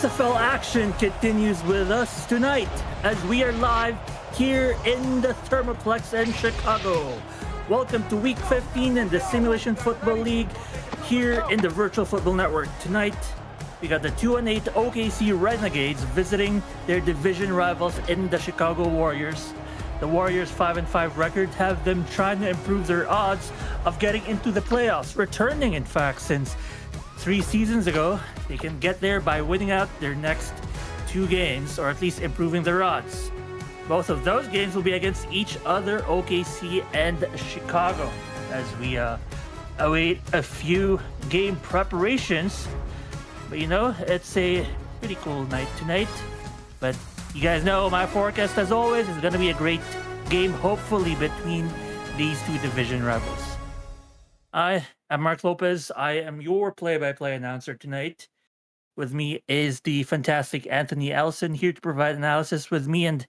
SFL action continues with us tonight as we are live here in the Thermoplex in Chicago. Welcome to week 15 in the Simulation Football League here in the Virtual Football Network. Tonight, we got the 2-8 OKC Renegades visiting their division rivals in the Chicago Warriors. The Warriors' 5-5 record have them trying to improve their odds of getting into the playoffs, returning in fact since 3 seasons ago. They can get there by winning out their next 2 games, or at least improving their odds. Both of those games will be against each other, OKC and Chicago, as we await a few game preparations. But you know, it's a pretty cool night tonight. But you guys know my forecast, as always, is going to be a great game, hopefully, between these 2 division rivals. I'm Mark Lopez. I am your play-by-play announcer tonight. With me is the fantastic Anthony Allison, here to provide analysis with me and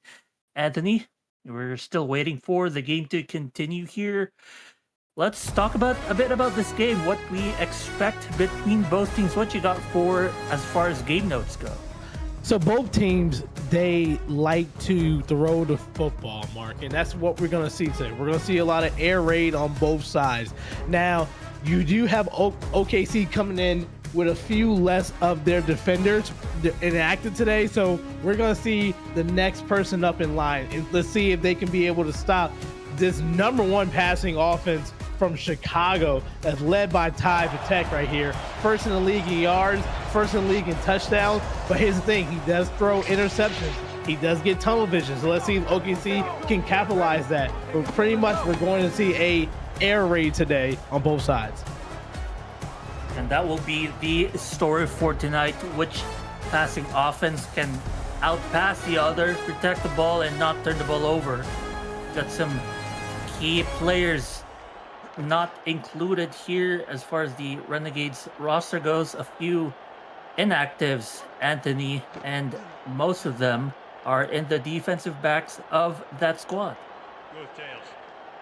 Anthony. We're still waiting for the game to continue here. Let's talk a bit about this game, what we expect between both teams. What you got for as far as game notes go? So both teams, they like to throw the football, Mark, and that's what we're going to see today. We're going to see a lot of air raid on both sides. Now, you do have OKC coming in with a few less of their defenders inactive today, so we're going to see the next person up in line, and let's see if they can be able to stop this number 1 passing offense from Chicago that's led by Ty Patek right here. First in the league in yards, first in the league in touchdowns. But here's the thing, he does throw interceptions. He does get tunnel vision. So let's see if OKC can capitalize that. But pretty much we're going to see a air raid today on both sides. And that will be the story for tonight. Which passing offense can outpass the other, protect the ball, and not turn the ball over. Got some key players not included here as far as the Renegades roster goes. A few inactives, Anthony, and most of them are in the defensive backs of that squad.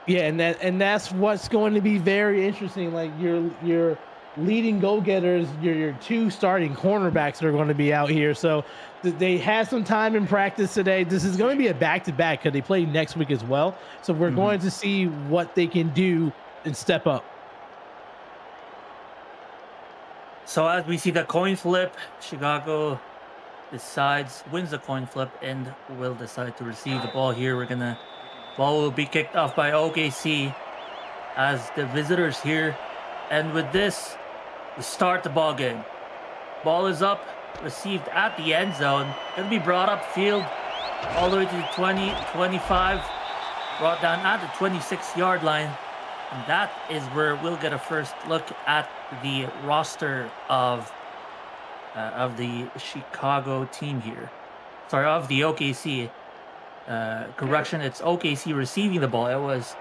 Yeah, and that's what's going to be very interesting. Like your leading go-getters, your 2 starting cornerbacks are going to be out here. So they had some time in practice today. This is going to be a back-to-back because they play next week as well. So we're going to see what they can do and step up. So as we see the coin flip, Chicago wins the coin flip and will decide to receive the ball here. Ball will be kicked off by OKC as the visitors here. And with this, we start the ball game. Ball is up, received at the end zone. Going to be brought up field all the way to the 20, 25, brought down at the 26-yard line. And that is where we'll get a first look at the roster of the Chicago team here. Sorry, of the OKC. Correction, it's OKC receiving the ball. It was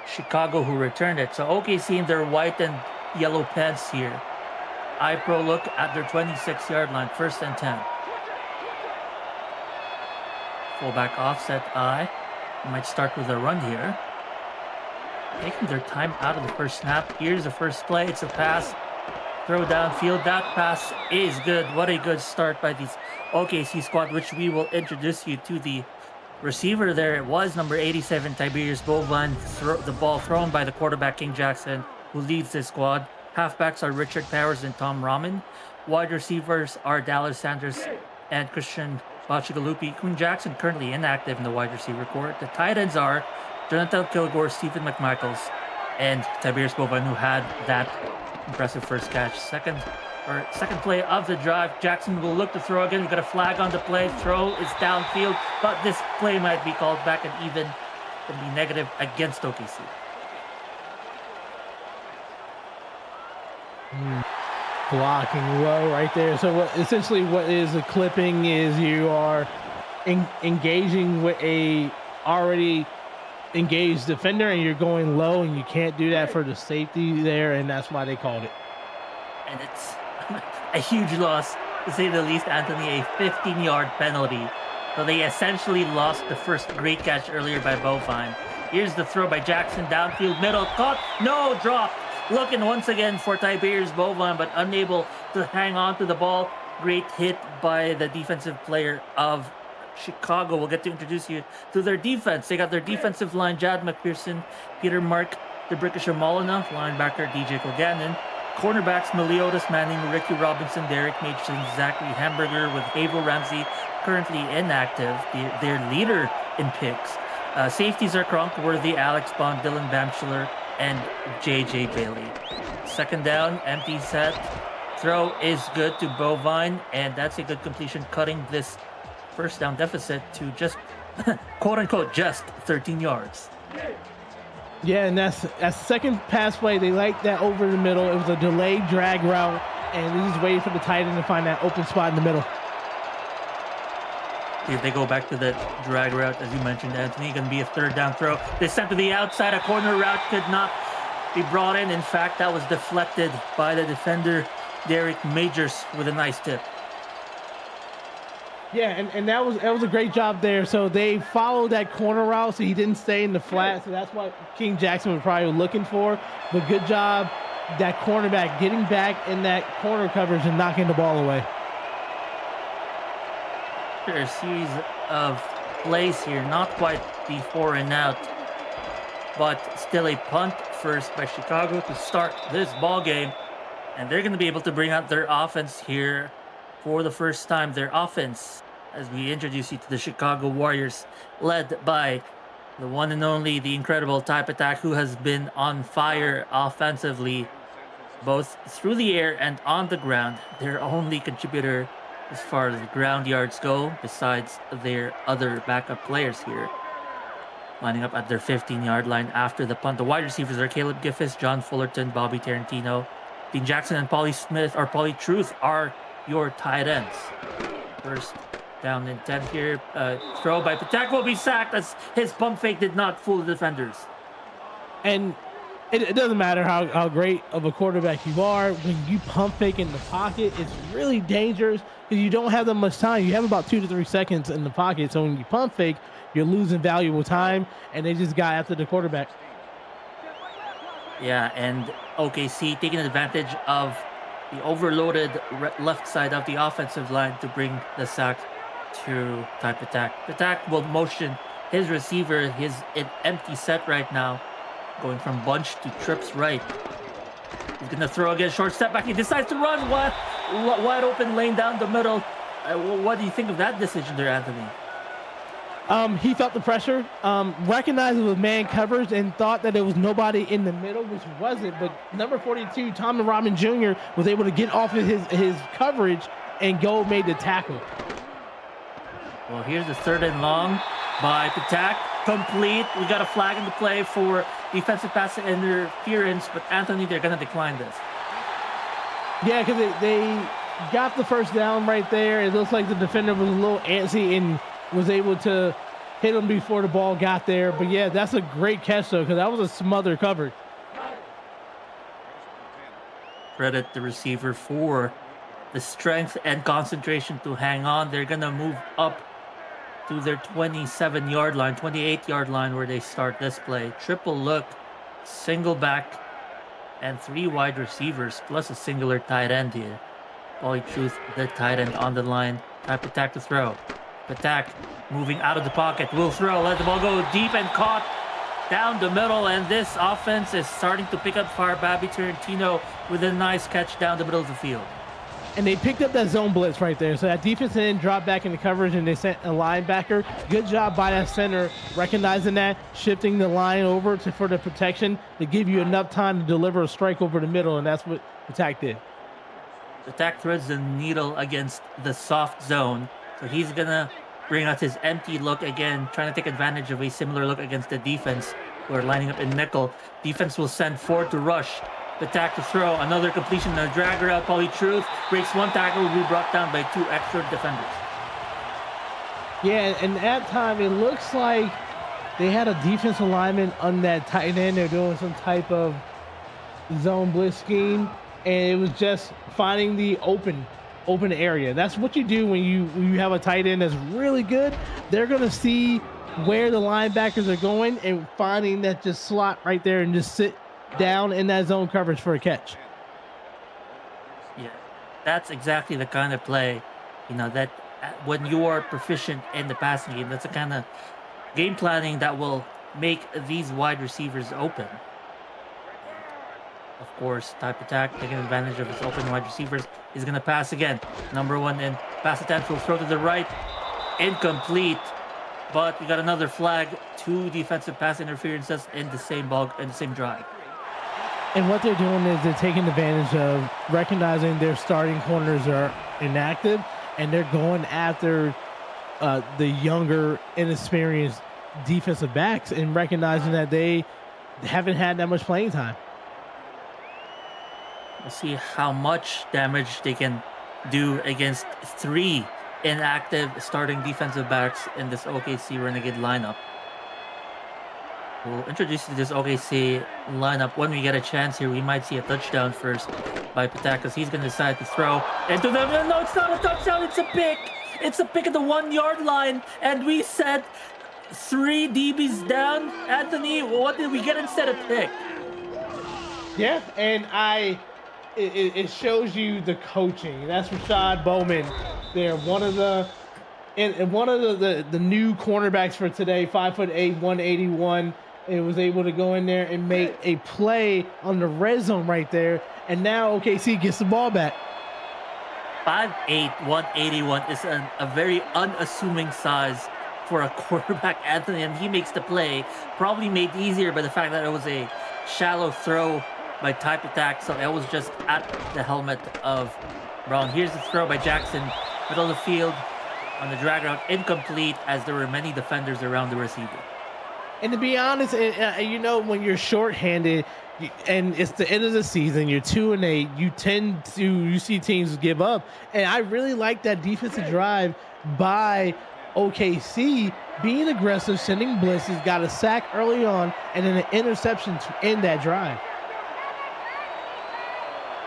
Chicago who returned it. So OKC in their white and yellow pants here. Eye pro look at their 26-yard line, 1st and 10. Fullback offset eye. Might start with a run here. Taking their time out of the first snap. Here's the first play. It's a pass. Throw downfield. That pass is good. What a good start by this OKC squad, which we will introduce you to the receiver there. It was number 87, Tiberius Bovan. The ball thrown by the quarterback, King Jackson, who leads this squad. Halfbacks are Richard Powers and Tom Rahman. Wide receivers are Dallas Sanders and Christian Bachigalupi. King Jackson currently inactive in the wide receiver corps. The tight ends are Jonathan Kilgore, Stephen McMichaels, and Tiberius Bovan, who had that impressive first catch. Second play of the drive. Jackson will look to throw again. We got a flag on the play. Throw is downfield, but this play might be called back and even can be negative against OKC. Blocking low right there. So essentially what is a clipping is you are engaging with a already engaged defender and you're going low, and you can't do that for the safety there, and that's why they called it. And it's a huge loss, to say the least, Anthony. A 15-yard penalty. So they essentially lost the first great catch earlier by Bovine. Here's the throw by Jackson, downfield, middle, caught, no, dropped. Looking once again for Tiberius Bovine, but unable to hang on to the ball. Great hit by the defensive player of Chicago. We'll get to introduce you to their defense. They got their defensive line, Jad McPherson, Peter Mark, the Brickisher Molina, linebacker DJ Kilgannon, cornerbacks Meliodas Manning, Ricky Robinson, Derek Mason, Zachary Hamburger, with Havel Ramsey currently inactive, their leader in picks. Safeties are Kronkworthy, Alex Bond, Dylan Bamschler, and JJ Bailey. Second down, empty set. Throw is good to Bovine, and that's a good completion, cutting this first down deficit to just, quote unquote, just 13 yards. Yeah, and that's second pass play. They like that over the middle. It was a delayed drag route, and they just waited for the tight end to find that open spot in the middle. If they go back to that drag route, as you mentioned, Anthony, going to be a third down throw. They sent to the outside. A corner route could not be brought in. In fact, that was deflected by the defender, Derek Majors, with a nice tip. Yeah, and that was a great job there. So they followed that corner route, so he didn't stay in the flat. So that's what King Jackson was probably looking for. But good job, that cornerback getting back in that corner coverage and knocking the ball away. A series of plays here, not quite the 4 and out, but still a punt first by Chicago to start this ball game, and they're going to be able to bring out their offense here for the first time. Their offense, as we introduce you to the Chicago Warriors, led by the one and only, the incredible Type Attack, who has been on fire offensively, both through the air and on the ground. Their only contributor as far as the ground yards go, besides their other backup players here, lining up at their 15-yard line after the punt. The wide receivers are Caleb Giffis, John Fullerton, Bobby Tarantino, Dean Jackson, and Paulie Truth are your tight ends. First down and 10 here. Throw by Patak will be sacked as his pump fake did not fool the defenders. And it doesn't matter how great of a quarterback you are. When you pump fake in the pocket, it's really dangerous because you don't have that much time. You have about 2 to 3 seconds in the pocket. So when you pump fake, you're losing valuable time, and they just got after the quarterback. Yeah, and OKC taking advantage of the overloaded left side of the offensive line to bring the sack to Type Attack. Attack will motion his receiver, his empty set right now, going from bunch to trips right. He's going to throw again, short step back. He decides to run wide open lane down the middle. What do you think of that decision there, Anthony? He felt the pressure, recognized it was man coverage, and thought that there was nobody in the middle, which wasn't. But number 42, Tom Robin Jr., was able to get off of his coverage and made the tackle. Well, here's the third and long by Patak. Complete. We got a flag in the play for defensive pass interference, but Anthony, they're going to decline this. Yeah, because they got the first down right there. It looks like the defender was a little antsy and was able to hit him before the ball got there. But yeah, that's a great catch though, because that was a smother coverage. Credit the receiver for the strength and concentration to hang on. They're going to move up to their 27-yard line, 28-yard line where they start this play. Triple look, single back, and 3 wide receivers, plus a singular tight end here. Paulie Truth, the tight end on the line. Type Attack to throw. Attack moving out of the pocket, will throw, let the ball go deep and caught down the middle, and this offense is starting to pick up fire. Bobby Tarantino with a nice catch down the middle of the field. And they picked up that zone blitz right there. So that defense then dropped back into coverage and they sent a linebacker. Good job by that center, recognizing that, shifting the line over for the protection to give you enough time to deliver a strike over the middle, and that's what Attack did. Attack threads the needle against the soft zone. So he's going to bring out his empty look again, trying to take advantage of a similar look against the defense who are lining up in nickel. Defense will send 4 to rush. Attack to throw. Another completion, a drag route. Paulie Truth breaks 1 tackle, will be brought down by 2 extra defenders. Yeah, and at time, it looks like they had a defensive lineman on that tight end. They're doing some type of zone blitz scheme, and it was just finding the open area. That's what you do when you have a tight end that's really good. They're going to see where the linebackers are going and finding that just slot right there and just sit down in that zone coverage for a catch. Yeah, that's exactly the kind of play, that when you are proficient in the passing game, that's the kind of game planning that will make these wide receivers open. Of course, type attack, taking advantage of his open wide receivers. He's going to pass again. Number one in pass attempt will throw to the right. Incomplete. But we got another flag. 2 defensive pass interferences in the same drive. And what they're doing is they're taking advantage of recognizing their starting corners are inactive, and they're going after the younger, inexperienced defensive backs and recognizing that they haven't had that much playing time. We'll see how much damage they can do against 3 inactive starting defensive backs in this OKC Renegade lineup. We'll introduce you to this OKC lineup when we get a chance here. We might see a touchdown first by Patakas. He's going to decide to throw into the... No, it's not a touchdown. It's a pick. It's a pick at the 1-yard line. And we said 3 DBs down. Anthony, what did we get instead of pick? Yeah, and it shows you the coaching. That's Rashad Bowman. They're one of the new cornerbacks for today, 5'8", 181. It was able to go in there and make a play on the red zone right there. And now OKC gets the ball back. 5'8", 181 is a very unassuming size for a quarterback, Anthony, and he makes the play. Probably made easier by the fact that it was a shallow throw by type attack, so it was just at the helmet of Brown. Here's the throw by Jackson, middle of the field on the drag route, incomplete, as there were many defenders around the receiver. And to be honest, when you're shorthanded and it's the end of the season, you're 2-8, you see teams give up. And I really like that defensive drive by OKC, being aggressive, sending blitzes, got a sack early on, and then an interception to end that drive.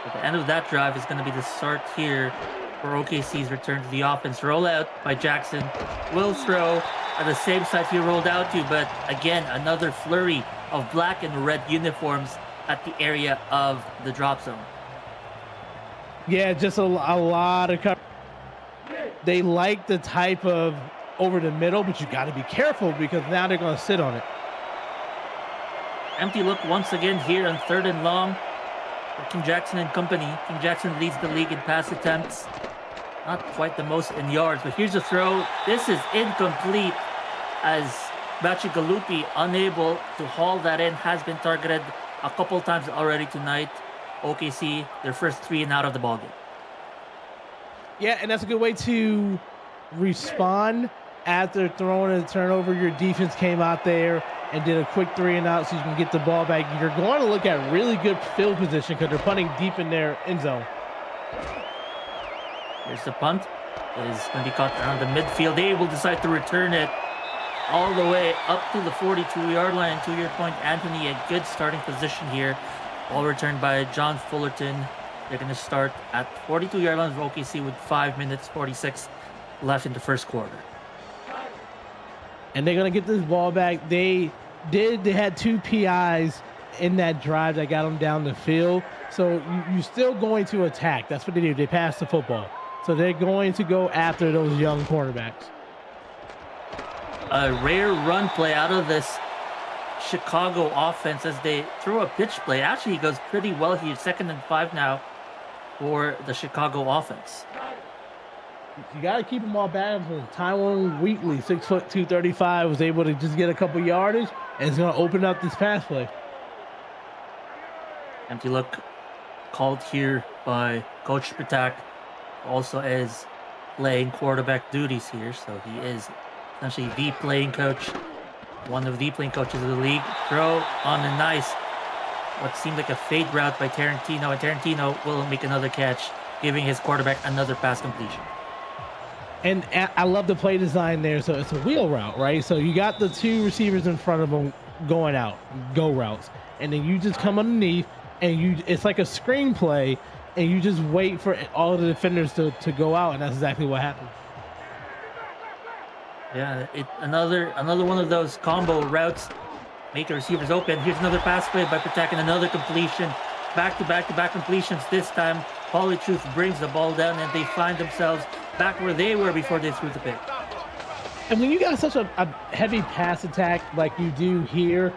At the end of that drive is going to be the start here for OKC's return to the offense. Rollout by Jackson. Will throw at the same side he rolled out to, but again, another flurry of black and red uniforms at the area of the drop zone. Yeah, just a lot of cover. They like the type of over the middle, but you got to be careful because now they're going to sit on it. Empty look once again here on 3rd and long. King Jackson and company. King Jackson leads the league in pass attempts. Not quite the most in yards, but here's a throw. This is incomplete as Bachigalupi, unable to haul that in, has been targeted a couple times already tonight. OKC, their first 3 and out of the ballgame. Yeah, and that's a good way to respond after throwing a turnover. Your defense came out there and did a quick 3 and out so you can get the ball back. You're going to look at really good field position because they're punting deep in their end zone. Here's the punt. It is going to be caught around the midfield. They will decide to return it all the way up to the 42-yard line. To your point, Anthony, a good starting position here. Ball returned by John Fullerton. They're going to start at 42-yard line of OKC with 5 minutes, 46 left in the first quarter. And they're going to get this ball back. They had 2 PIs in that drive that got them down the field. So you're still going to attack. That's what they do. They pass the football. So they're going to go after those young cornerbacks. A rare run play out of this Chicago offense as they throw a pitch play. Actually, it goes pretty well here. 2nd and 5 now for the Chicago offense. You got to keep them all back. Taiwan Wheatley, 6'2", 235, was able to just get a couple yardage, and it's going to open up this pass play. Empty look called here by Coach Patak. Also is playing quarterback duties here, so he is essentially the playing coach, one of the playing coaches of the league. Throw on a nice, what seemed like a fade route by Tarantino, and Tarantino will make another catch, giving his quarterback another pass completion. And I love the play design there. So it's a wheel route, right? So you got the 2 receivers in front of them going out, go routes. And then you just come underneath, and it's like a screen play, and you just wait for all of the defenders to go out, and that's exactly what happened. Yeah, another one of those combo routes, make the receivers open. Here's another pass play by Patak and another completion. Back-to-back completions, this time Pauly Truth brings the ball down, and they find themselves back where they were before they threw the pick. And when you got such a heavy pass attack like you do here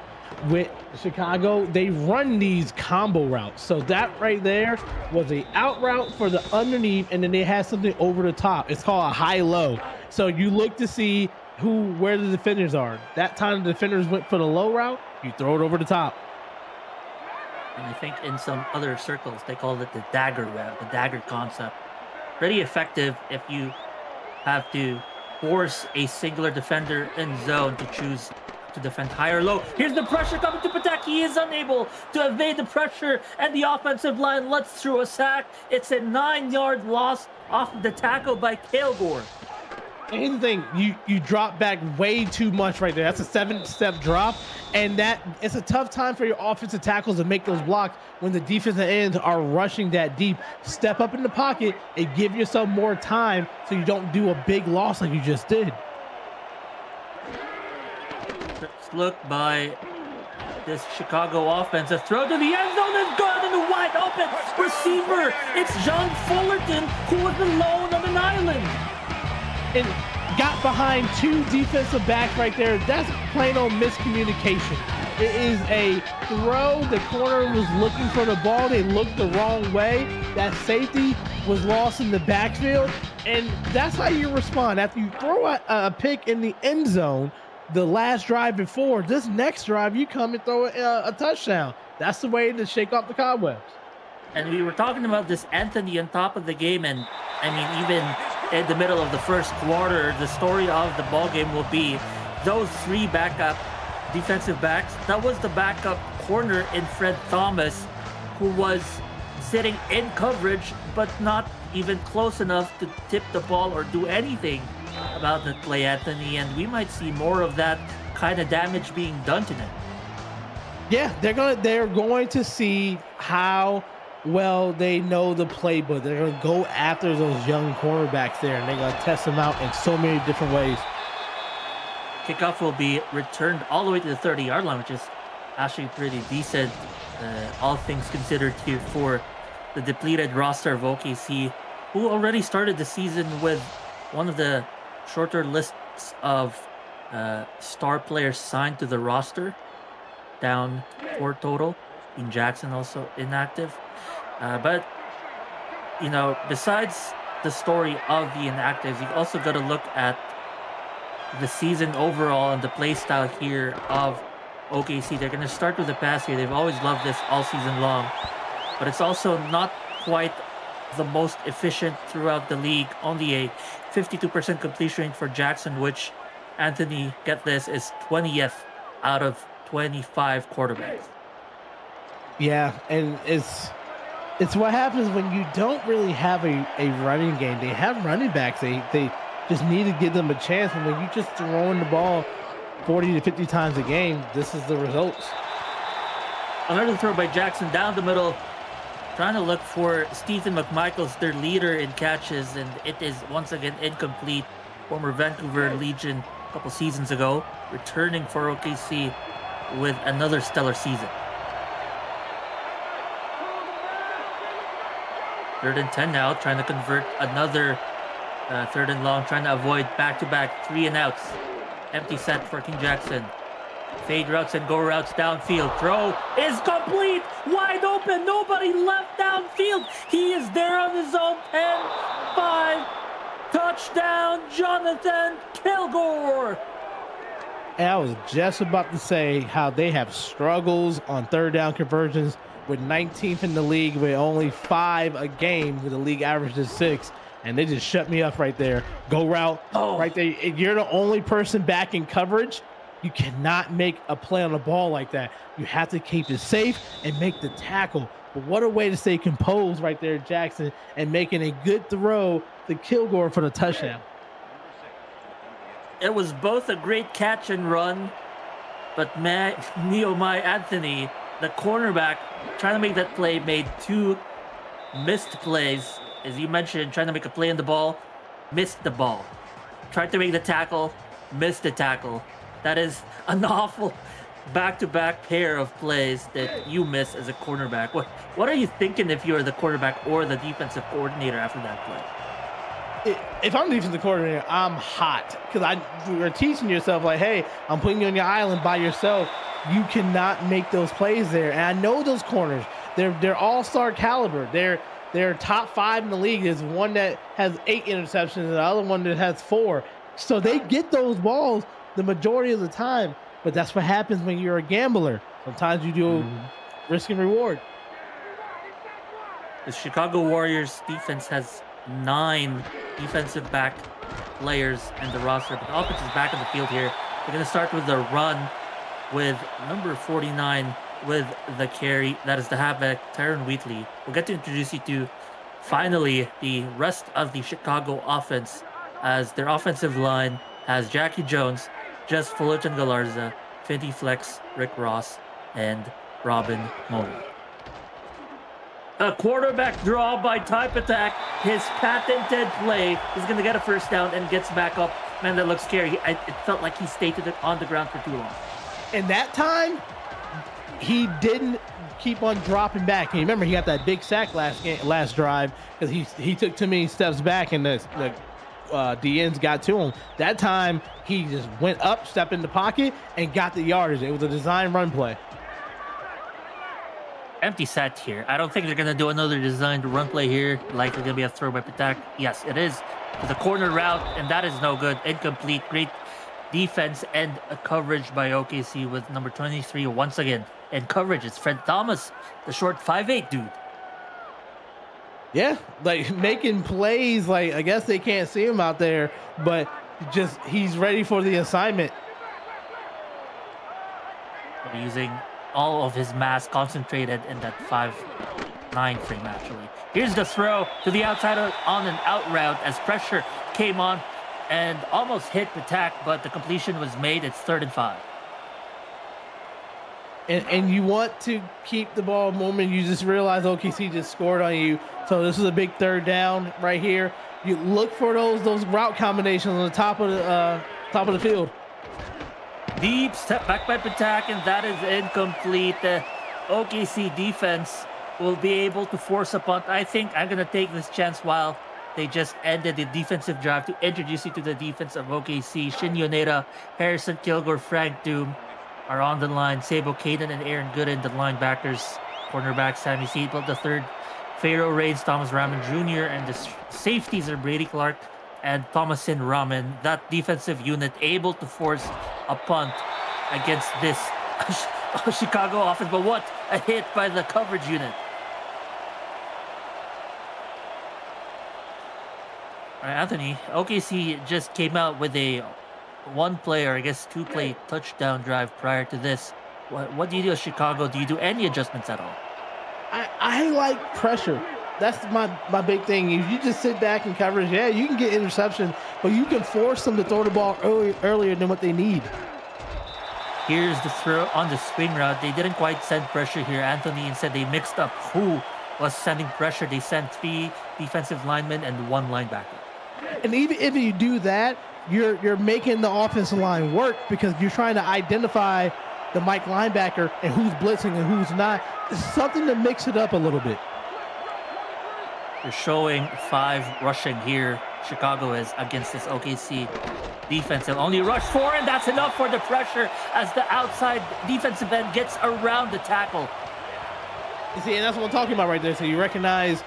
with Chicago, they run these combo routes. So that right there was a out route for the underneath, and then they had something over the top. It's called a high-low. So you look to see where the defenders are. That time the defenders went for the low route, you throw it over the top. And I think in some other circles, they call it the dagger route, the dagger concept. Pretty effective if you have to force a singular defender in zone to choose to defend high or low. Here's the pressure coming to Patek. He is unable to evade the pressure, and the offensive line lets through a sack. It's a 9-yard loss off of the tackle by Kilgore. And here's the thing, you drop back way too much right there. That's a 7-step drop, and that it's a tough time for your offensive tackles to make those blocks when the defensive ends are rushing that deep. Step up in the pocket and give yourself more time so you don't do a big loss like you just did. Look by this Chicago offense. A throw to the end zone is good, and a wide open receiver. It's John Fullerton, who was alone on an island. And got behind two defensive backs right there. That's plain old miscommunication. It is a throw. The corner was looking for the ball. They looked the wrong way. That safety was lost in the backfield. And that's how you respond. After you throw a pick in the end zone, the last drive before, this next drive, you come and throw a touchdown. That's the way to shake off the cobwebs. And we were talking about this Anthony on top of the game, and I mean, even in the middle of the first quarter, the story of the ball game will be those three backup defensive backs. That was the backup corner in Fred Thomas, who was sitting in coverage, but not even close enough to tip the ball or do anything about the play, Anthony. And we might see more of that kind of damage being done tonight. Yeah, they're going to see how well they know the playbook. They're going to go after those young cornerbacks there, and they're going to test them out in so many different ways. Kickoff will be returned all the way to the 30-yard line, which is actually pretty decent, all things considered, here for the depleted roster of OKC, who already started the season with one of the shorter lists of star players signed to the roster, down 4 total. In Jackson also inactive. But, you know, besides the story of the inactives, you've also got to look at the season overall and the play style here of OKC. They're going to start with the pass here. They've always loved this all season long. But it's also not quite the most efficient throughout the league. Only a 52% completion rate for Jackson, which, Anthony, get this, is 20th out of 25 quarterbacks. Yeah, and it's what happens when you don't really have a running game. They have running backs. They just need to give them a chance. And when you just throwing the ball 40 to 50 times a game, this is the results. Another throw by Jackson down the middle, trying to look for Stephen McMichaels, their leader in catches, and it is once again incomplete. Former Vancouver Legion a couple seasons ago, returning for OKC with another stellar season. 3rd and 10 now, trying to convert another 3rd and long, trying to avoid back-to-back 3-and-outs. Empty set for King Jackson. Fade routes and go routes downfield. Throw is complete. Wide open. Nobody left downfield. He is there on his own 10-5. Touchdown, Jonathan Kilgore. And I was just about to say how they have struggles on 3rd down conversions, with 19th in the league with only 5 a game, with the league average is 6. And they just shut me up right there. Go route right there. If you're the only person back in coverage, you cannot make a play on the ball like that. You have to keep it safe and make the tackle. But what a way to stay composed right there, Jackson, and making a good throw to Kilgore for the touchdown. It was both a great catch and run, but Nehemiah Anthony, the cornerback, trying to make that play, made 2 missed plays. As you mentioned, trying to make a play on the ball, missed the ball. Tried to make the tackle, missed the tackle. That is an awful back-to-back pair of plays that you miss as a cornerback. What are you thinking if you're the quarterback or the defensive coordinator after that play? If I'm the defensive coordinator, I'm hot because you're teaching yourself like, hey, I'm putting you on your island by yourself. You cannot make those plays there. And I know those corners. They're all-star caliber. They're top 5 in the league. There's one that has 8 interceptions and the other one that has 4. So they get those balls the majority of the time. But that's what happens when you're a gambler. Sometimes you do risk and reward. The Chicago Warriors defense has 9 defensive back players in the roster, but the offense is back on the field here. They're going to start with the run with number 49 with the carry. That is the halfback, Tyron Wheatley. We'll get to introduce you to, finally, the rest of the Chicago offense, as their offensive line has Jackie Jones, Jess Fullerton Galarza, Finty Flex, Rick Ross, and Robin Mullen. A quarterback draw by Type Attack. His patented play. He's going to get a first down and gets back up. Man, that looks scary. It felt like he stayed on the ground for too long. And that time, he didn't keep on dropping back. And remember, he got that big sack last drive because he took too many steps back and the DNs got to him. That time, he just went up, stepped in the pocket, and got the yardage. It was a design run play. Empty set here. I don't think they're going to do another designed run play here. Likely going to be a throw by Patak. Yes, it is. To the corner route, and that is no good. Incomplete. Great defense and a coverage by OKC with number 23 once again. And coverage is Fred Thomas, the short 5'8" dude. Yeah, like making plays. Like, I guess they can't see him out there, but just he's ready for the assignment. Using all of his mass concentrated in that 5'9" frame, actually. Here's the throw to the outside on an out route as pressure came on and almost hit the tack, but the completion was made. It's 3rd and 5. And you want to keep the ball moving. You just realize OKC just scored on you. So this is a big 3rd down right here. You look for those route combinations on the top of the field. Deep step back by Patak, and that is incomplete. The OKC defense will be able to force a punt. I think I'm going to take this chance while they just ended the defensive drive to introduce you to the defense of OKC. Shin Yoneda, Harrison Kilgore, Frank Doom are on the line. Sabo Caden and Aaron Gooden, the linebackers. Cornerback Sammy Seatbelt the third. Pharaoh Reigns, Thomas Raman Jr., and the safeties are Brady Clark and Thomasin Raman. That defensive unit able to force a punt against this Chicago offense. But what a hit by the coverage unit. All right, Anthony, OKC just came out with a 1-play, or I guess 2-play touchdown drive prior to this. What do you do as Chicago? Do you do any adjustments at all? I like pressure. That's my big thing. If you just sit back and coverage, yeah, you can get interception, but you can force them to throw the ball earlier than what they need. Here's the throw on the swing route. They didn't quite send pressure here, Anthony. Instead, they mixed up who was sending pressure. They sent 3 defensive linemen and 1 linebacker. And even if you do that, you're making the offensive line work because you're trying to identify the Mike linebacker and who's blitzing and who's not. It's something to mix it up a little bit. They're showing 5 rushing here. Chicago is against this OKC defense. They'll only rush 4, and that's enough for the pressure as the outside defensive end gets around the tackle. You see, and that's what I'm talking about right there. So you recognize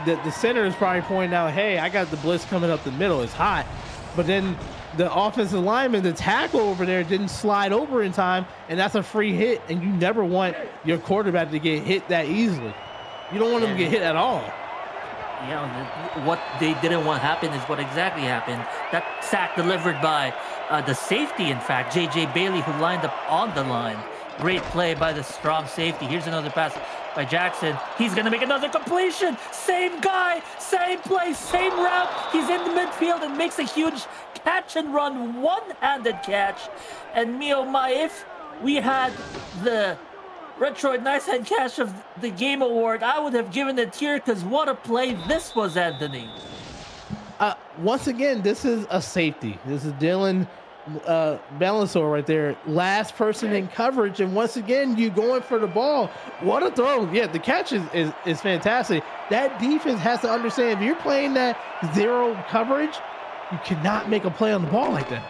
that the center is probably pointing out, hey, I got the blitz coming up the middle. It's hot. But then the offensive lineman, the tackle over there, didn't slide over in time, and that's a free hit. And you never want your quarterback to get hit that easily. You don't want him to get hit at all. Yeah, what they didn't want to happen is what exactly happened. That sack delivered by the safety, in fact, J.J. Bailey, who lined up on the line. Great play by the strong safety. Here's another pass by Jackson. He's going to make another completion. Same guy, same play, same route. He's in the midfield and makes a huge catch and run, one-handed catch. And me, oh my, if we had the Retroid Nice Hand Catch of the Game Award, I would have given it here because what a play this was, Anthony. Once again, this is a safety. This is Dylan Balancer right there, last person in coverage, and once again you going for the ball. What a throw! Yeah, the catch is fantastic. That defense has to understand if you're playing that zero coverage, you cannot make a play on the ball like that.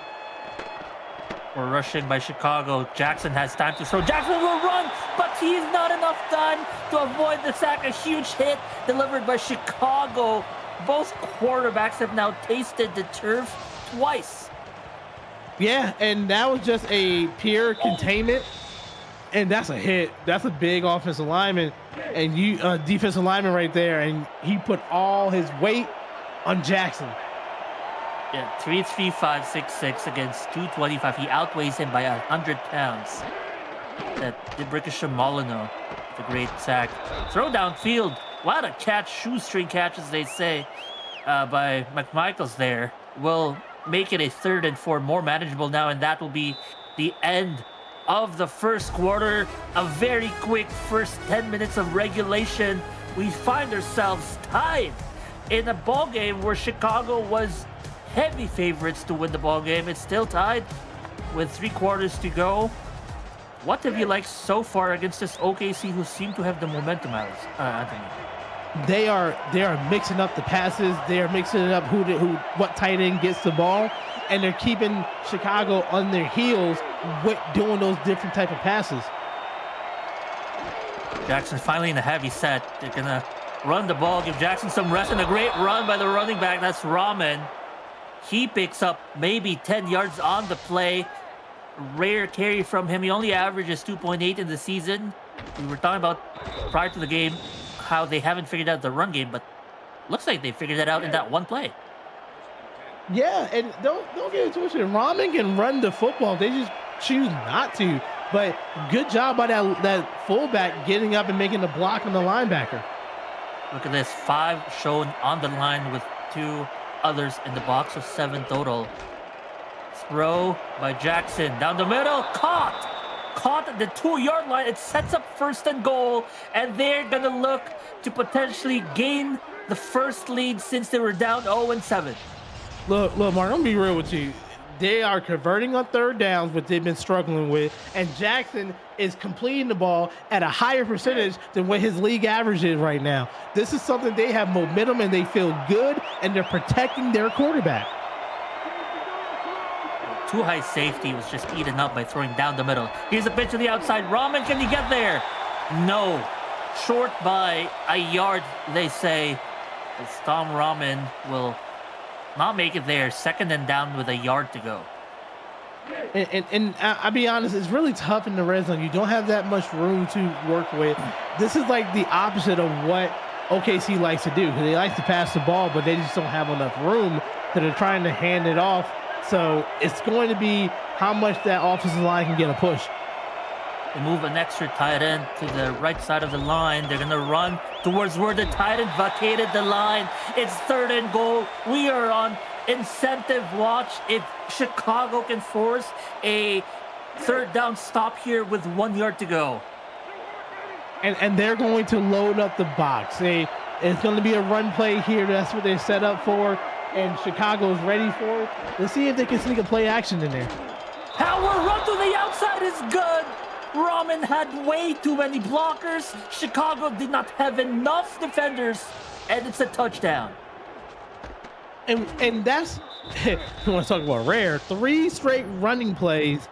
We're rushing by Chicago. Jackson has time to throw. Jackson will run, but he's not enough time to avoid the sack. A huge hit delivered by Chicago. Both quarterbacks have now tasted the turf twice. Yeah, and that was just a pure containment, and that's a hit. That's a big offensive lineman, and defensive lineman right there, and he put all his weight on Jackson. Yeah, 3'3", 5'6" against 225. He outweighs him by 100 pounds. That DeBricka Molyneux, the great sack. Throw downfield. What a catch, shoestring catch, as they say, by McMichaels there. Will make it a 3rd and 4, more manageable now, and that will be the end of the first quarter. A very quick first 10 minutes of regulation. We find ourselves tied in a ball game where Chicago was heavy favorites to win the ball game. It's still tied with 3 quarters to go. What have you liked so far against this OKC, who seem to have the momentum, Anthony? They are mixing up the passes. They are mixing it up what tight end gets the ball, and they're keeping Chicago on their heels with doing those different type of passes. Jackson finally in a heavy set. They're gonna run the ball, give Jackson some rest, and a great run by the running back. That's Rahman. He picks up maybe 10 yards on the play. Rare carry from him. He only averages 2.8 in the season. We were talking about prior to the game how they haven't figured out the run game, but looks like they figured that out in that one play. Yeah, and don't get it twisted. Rahman can run the football. They just choose not to. But good job by that fullback getting up and making the block on the linebacker. Look at this. 5 shown on the line with 2 others in the box, of 7 total. Throw by Jackson down the middle, caught at the 2-yard line. It sets up 1st and goal, and they're gonna look to potentially gain the first lead since they were down 0-7. Look, Mark, I'm gonna be real with you. They are converting on 3rd downs, what they've been struggling with, and Jackson is completing the ball at a higher percentage than what his league average is right now. This is something they have momentum and they feel good, and they're protecting their quarterback. Too high safety was just eaten up by throwing down the middle. Here's a pitch to the outside. Rahman, can you get there? No. Short by a yard, they say. As Tom Rahman will not make it there. 2nd and down with a yard to go. And I'll be honest, it's really tough in the red zone. You don't have that much room to work with. This is like the opposite of what OKC likes to do, because they like to pass the ball, but they just don't have enough room, so they're trying to hand it off. So it's going to be how much that offensive line can get a push. They move an extra tight end to the right side of the line. They're going to run towards where the tight end vacated the line. It's 3rd and goal. We are on incentive watch if Chicago can force a 3rd down stop here with 1 yard to go. And they're going to load up the box. It's going to be a run play here. That's what they're set up for, and Chicago's ready for it. Let's see if they can sneak a play action in there. Power run to the outside is good. Rahman had way too many blockers. Chicago did not have enough defenders, and it's a touchdown. And that's, you want to talk about rare, 3 straight running plays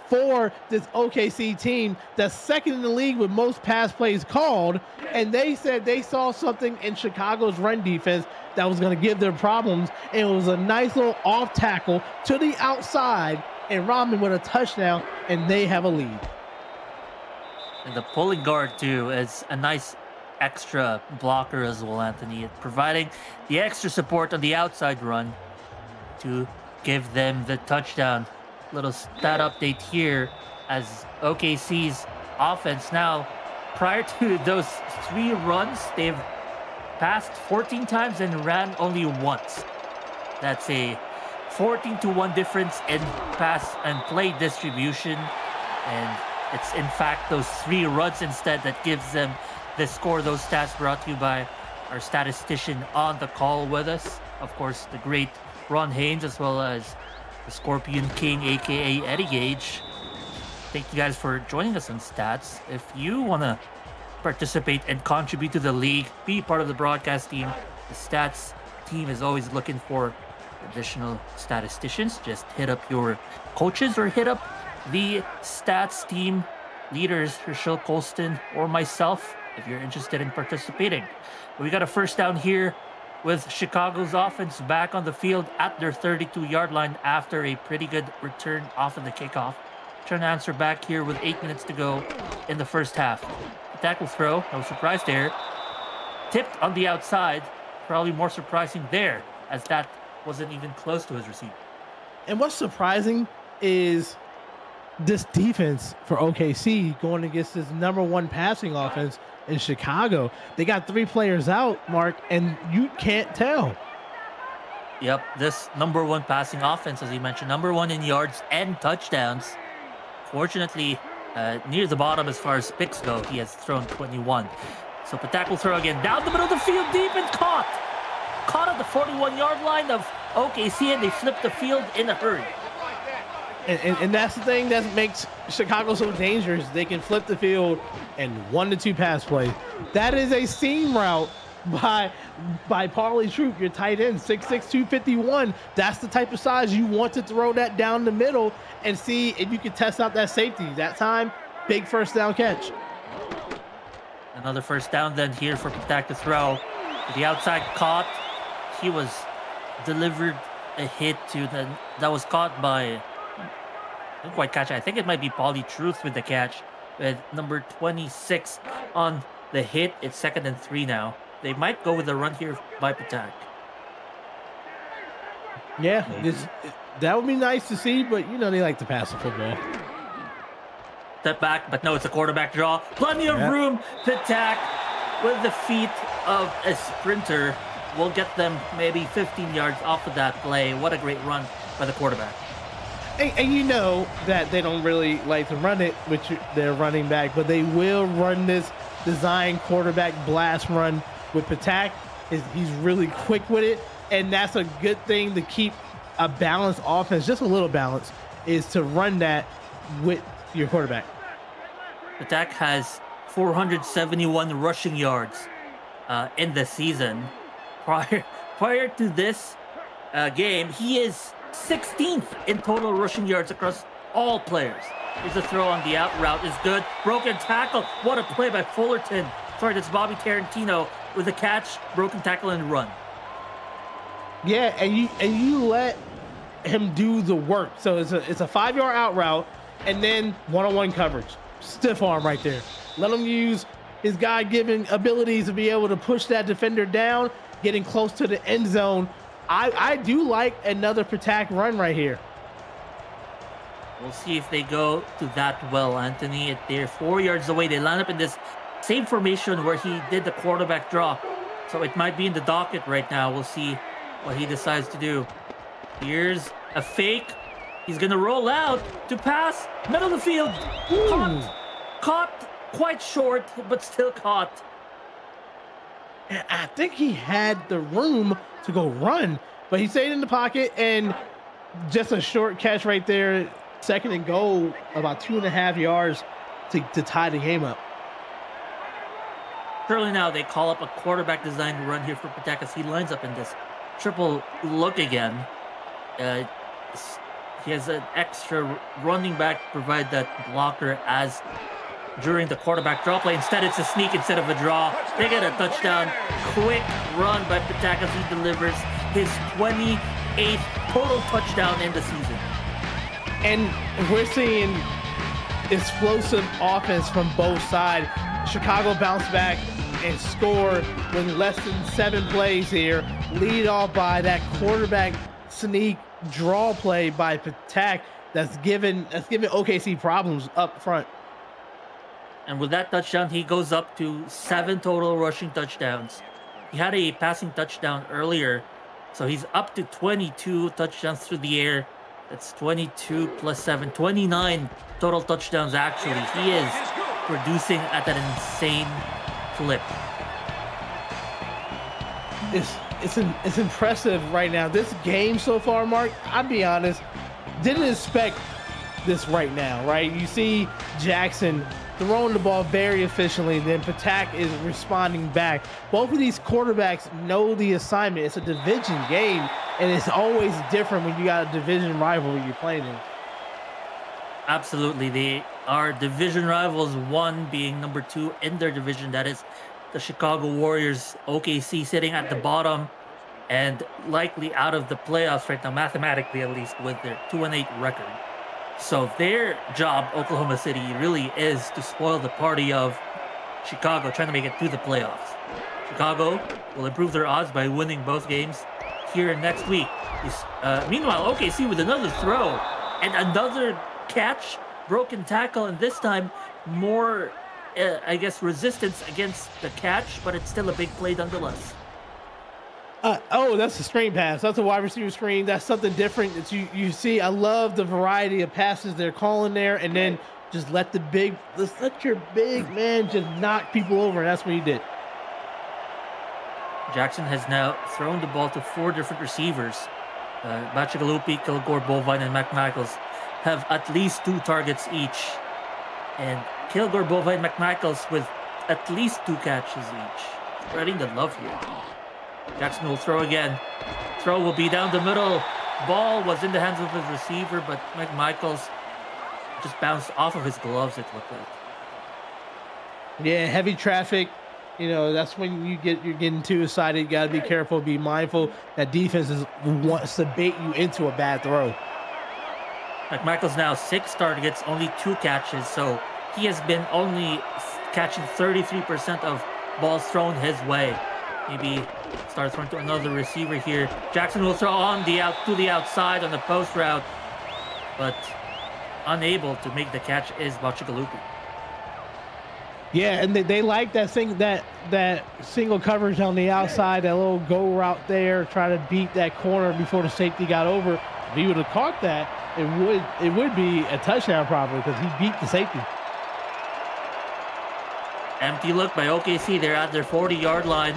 for this OKC team that's 2nd in the league with most pass plays called, and they said they saw something in Chicago's run defense that was going to give them problems, and it was a nice little off tackle to the outside, and Rahman with a touchdown, and they have a lead. And the pulling guard, too, is a nice extra blocker as well, Anthony, providing the extra support on the outside run to give them the touchdown. Little stat update here as OKC's offense now, prior to those 3 runs, they've passed 14 times and ran only once. That's a 14-1 difference in pass and play distribution, and it's in fact those 3 runs instead that gives them the score. Those stats brought to you by our statistician on the call with us, of course, the great Ron Haynes, as well as the Scorpion King, aka Eddie Gage. Thank you guys for joining us on Stats. If you want to participate and contribute to the league, be part of the broadcast team, the Stats team is always looking for additional statisticians. Just hit up your coaches or hit up the Stats team leaders, Herschel Colston or myself, if you're interested in participating. We got a first down here with Chicago's offense back on the field at their 32-yard line after a pretty good return off of the kickoff. Trying to answer back here with 8 minutes to go in the first half. The tackle throw, no surprise there. Tipped on the outside, probably more surprising there, as that wasn't even close to his receiver. And what's surprising is this defense for OKC going against this #1 passing offense in Chicago. They got 3 players out, Mark, and you can't tell. Yep, this #1 passing offense, as you mentioned, #1 in yards and touchdowns. Fortunately, near the bottom as far as picks go, he has thrown 21. So the tackle throw again, down the middle of the field, deep and caught. Caught at the 41-yard line of OKC, and they flipped the field in a hurry. And that's the thing that makes Chicago so dangerous. They can flip the field and 1 to 2 pass plays. That is a seam route by Paulie Troop, your tight end, 6'6", 251. That's the type of size you want to throw that down the middle and see if you can test out that safety. That time, big first down catch. Another first down then here for Patak to throw. The outside caught. He was delivered a hit to that was caught by, I didn't quite catch it. I think it might be Paulie Truth with the catch, with number 26 on the hit. It's 2nd and 3 now. They might go with the run here by Patak. Yeah, that would be nice to see, but you know they like to pass the football. Step back, but no, it's a quarterback draw. Plenty of room. Patak with the feet of a sprinter will get them maybe 15 yards off of that play. What a great run by the quarterback. And you know that they don't really like to run it with their running back, but they will run this design quarterback blast run with Patak. He's really quick with it, and that's a good thing to keep a balanced offense, just a little balance, is to run that with your quarterback. Patak has 471 rushing yards in the season. Prior to this game, he is 16th in total rushing yards across all players. Here's a throw on the out route is good. Broken tackle. What a play by Fullerton. Sorry, that's Bobby Tarantino with a catch, broken tackle, and run. Yeah, and you let him do the work. So it's a 5-yard out route, and then one-on-one coverage. Stiff arm right there. Let him use his God-given abilities to be able to push that defender down, getting close to the end zone. I do like another Patak run right here. We'll see if they go to that well, Anthony. They're 4 yards away. They line up in this same formation where he did the quarterback draw. So it might be in the docket right now. We'll see what he decides to do. Here's a fake. He's going to roll out to pass. Middle of the field. Caught quite short, but still caught. And I think he had the room to go run, but he stayed in the pocket, and just a short catch right there. 2nd and goal, about 2.5 yards to tie the game up. Currently now they call up a quarterback design run here for Patak as he lines up in this triple look again. He has an extra running back to provide that blocker as during the quarterback draw play. Instead, it's a sneak instead of a draw. They get a touchdown. Quick run by Patak as he delivers his 28th total touchdown in the season. And we're seeing explosive offense from both sides. Chicago bounced back and scored with less than 7 plays here. Lead off by that quarterback sneak draw play by Patak that's given OKC problems up front. And with that touchdown, he goes up to 7 total rushing touchdowns. He had a passing touchdown earlier, so he's up to 22 touchdowns through the air. That's 22 plus 7, 29 total touchdowns actually. He is producing at an insane clip. It's impressive right now. This game so far, Mark, I'll be honest, didn't expect this right now, right? You see Jackson throwing the ball very efficiently, then Patak is responding back. Both of these quarterbacks know the assignment. It's a division game, and it's always different when you got a division rivalry you're playing in. Absolutely. They are division rivals, one being number 2 in their division. That is the Chicago Warriors. OKC sitting at the bottom and likely out of the playoffs right now, mathematically at least, with their 2-8 record. So their job, Oklahoma City, really is to spoil the party of Chicago, trying to make it through the playoffs. Chicago will improve their odds by winning both games here next week. Meanwhile, OKC with another throw and another catch, broken tackle, and this time more, I guess, resistance against the catch, but it's still a big play nonetheless. Oh, that's a screen pass. That's a wide receiver screen. That's something different that you see. I love the variety of passes they're calling there, and then just let your big man just knock people over, and that's what he did. Jackson has now thrown the ball to 4 different receivers. Bacigalupi, Kilgore, Bovine, and McMichaels have at least 2 targets each. And Kilgore, Bovine, McMichaels with at least 2 catches each. Spreading the love here. Jackson will throw again. Throw will be down the middle. Ball was in the hands of his receiver, but McMichaels just bounced off of his gloves, it looked like. Yeah, heavy traffic. You know, that's when you're getting too excited. You got to be careful, be mindful. That defense wants to bait you into a bad throw. McMichaels now 6 targets, only 2 catches, so he has been only catching 33% of balls thrown his way. Maybe start throwing to another receiver here. Jackson will throw on to the outside on the post route, but unable to make the catch is Bacigalupi. Yeah, and they like that single coverage on the outside, that little go route there, try to beat that corner before the safety got over. If he would have caught that, it would be a touchdown probably, because he beat the safety. Empty look by OKC. They're at their 40-yard line.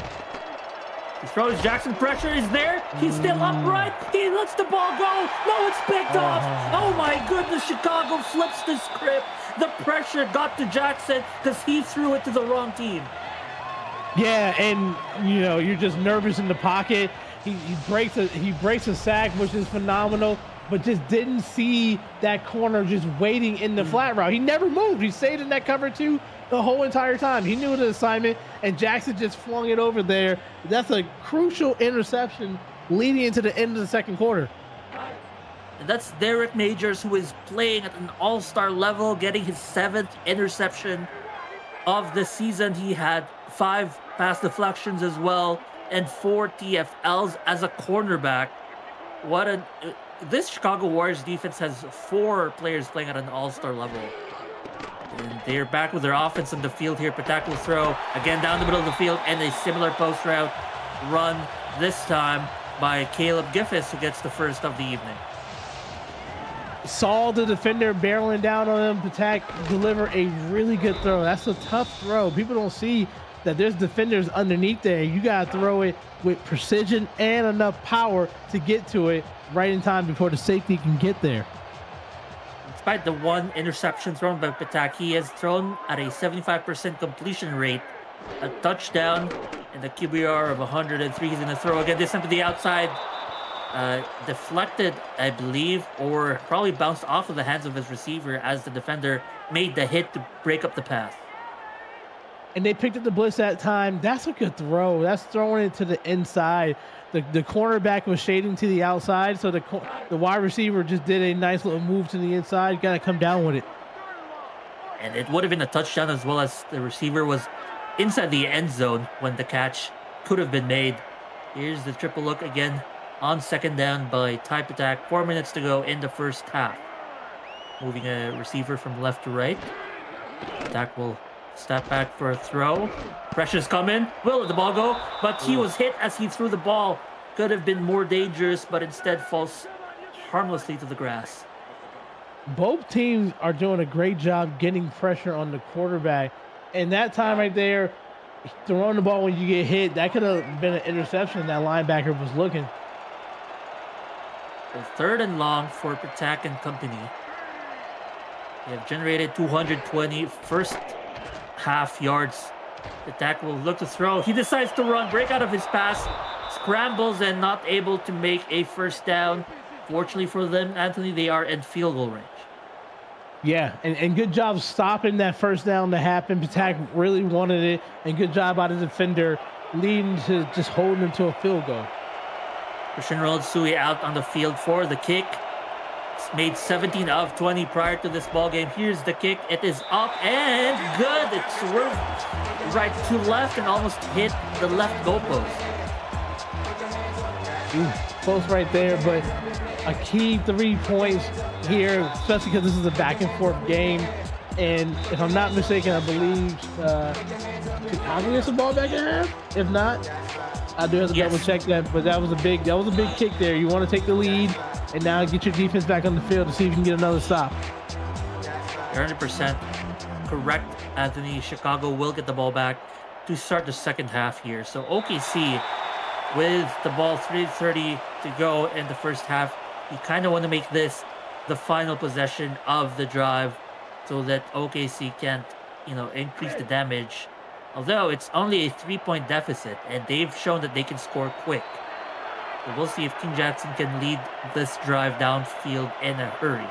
He throws. Jackson, pressure is there. He's still upright. He lets the ball go. No, it's picked off. Oh my goodness, Chicago flips the script. The pressure got to Jackson because he threw it to the wrong team. Yeah, and you know, you're just nervous in the pocket. He breaks a sack, which is phenomenal, but just didn't see that corner just waiting in the flat route. He never moved. He stayed in that cover 2 the whole entire time. He knew the assignment, and Jackson just flung it over there. That's a crucial interception leading into the end of the second quarter. And that's Derek Majors, who is playing at an all-star level, getting his 7th interception of the season. He had 5 pass deflections as well, and 4 TFLs as a cornerback. This Chicago Warriors defense has 4 players playing at an all-star level. And they're back with their offense on the field here. Patak will throw again down the middle of the field, and a similar post route run this time by Caleb Giffis, who gets the first of the evening. Saw the defender barreling down on him. Patak deliver a really good throw. That's a tough throw. People don't see that there's defenders underneath there. You got to throw it with precision and enough power to get to it right in time before the safety can get there. Despite the 1 interception thrown by Patak, he has thrown at a 75% completion rate, a touchdown, and a QBR of 103. He's going to throw again, this time to the outside. Deflected, I believe, or probably bounced off of the hands of his receiver as the defender made the hit to break up the pass. And they picked up the blitz that time. That's a good throw. That's throwing it to the inside. The cornerback was shading to the outside, so the wide receiver just did a nice little move to the inside. Got to come down with it. And it would have been a touchdown, as well as the receiver was inside the end zone when the catch could have been made. Here's the triple look again on second down by Ty Patak. 4 minutes to go in the first half. Moving a receiver from left to right. Patak will step back for a throw. Pressure's coming. Will let the ball go, but he was hit as he threw the ball. Could have been more dangerous, but instead falls harmlessly to the grass. Both teams are doing a great job getting pressure on the quarterback. And that time right there, throwing the ball when you get hit, that could have been an interception. That linebacker was looking. So 3rd and long for Patak and company. They have generated 220 first half yards. Patak will look to throw. He decides to run, break out of his pass, scrambles and not able to make a first down. Fortunately for them, Anthony, they are in field goal range. Yeah, and good job stopping that first down to happen. Patak really wanted it, and good job by the defender leading to just holding him to a field goal. Christian Ronaldsui out on the field for the kick. It's made 17 of 20 prior to this ball game. Here's the kick. It is up and good. It swerved right to left and almost hit the left goalpost. Close right there, but a key 3 points here, especially because this is a back and forth game. And if I'm not mistaken, I believe Chicago gets the ball back in half. If not, I do have to double check that. But that was a big kick there. You want to take the lead and now get your defense back on the field to see if you can get another stop. 100% correct, Anthony. Chicago will get the ball back to start the second half here. So OKC with the ball, 3:30 to go in the first half. You kind of want to make this the final possession of the drive so that OKC can't, increase the damage. Although it's only a 3-point deficit, and they've shown that they can score quick. So we'll see if King Jackson can lead this drive downfield in a hurry.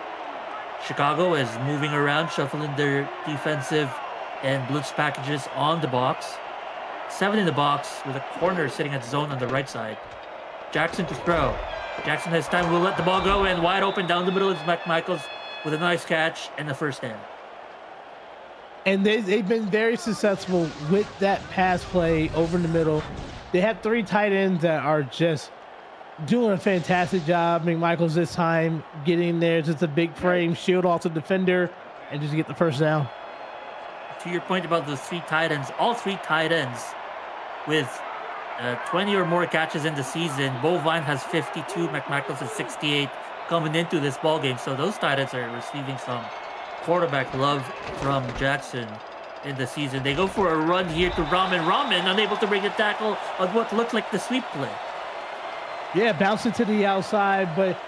Chicago is moving around, shuffling their defensive and blitz packages on the box. 7 in the box with a corner sitting at zone on the right side. Jackson to throw. Jackson has time, will let the ball go, and wide open down the middle is McMichaels with a nice catch and the first down. And they've been very successful with that pass play over in the middle. They have 3 tight ends that are just doing a fantastic job. McMichaels this time getting there, just a big frame, shield off the defender, and just get the first down. To your point about the 3 tight ends, all 3 tight ends with 20 or more catches in the season. Bovine has 52, McMichaels has 68 coming into this ball game. So those tight ends are receiving some quarterback love from Jackson in the season. They go for a run here to Rahman. Rahman unable to break a tackle on what looked like the sweep play. Yeah, bouncing to the outside, but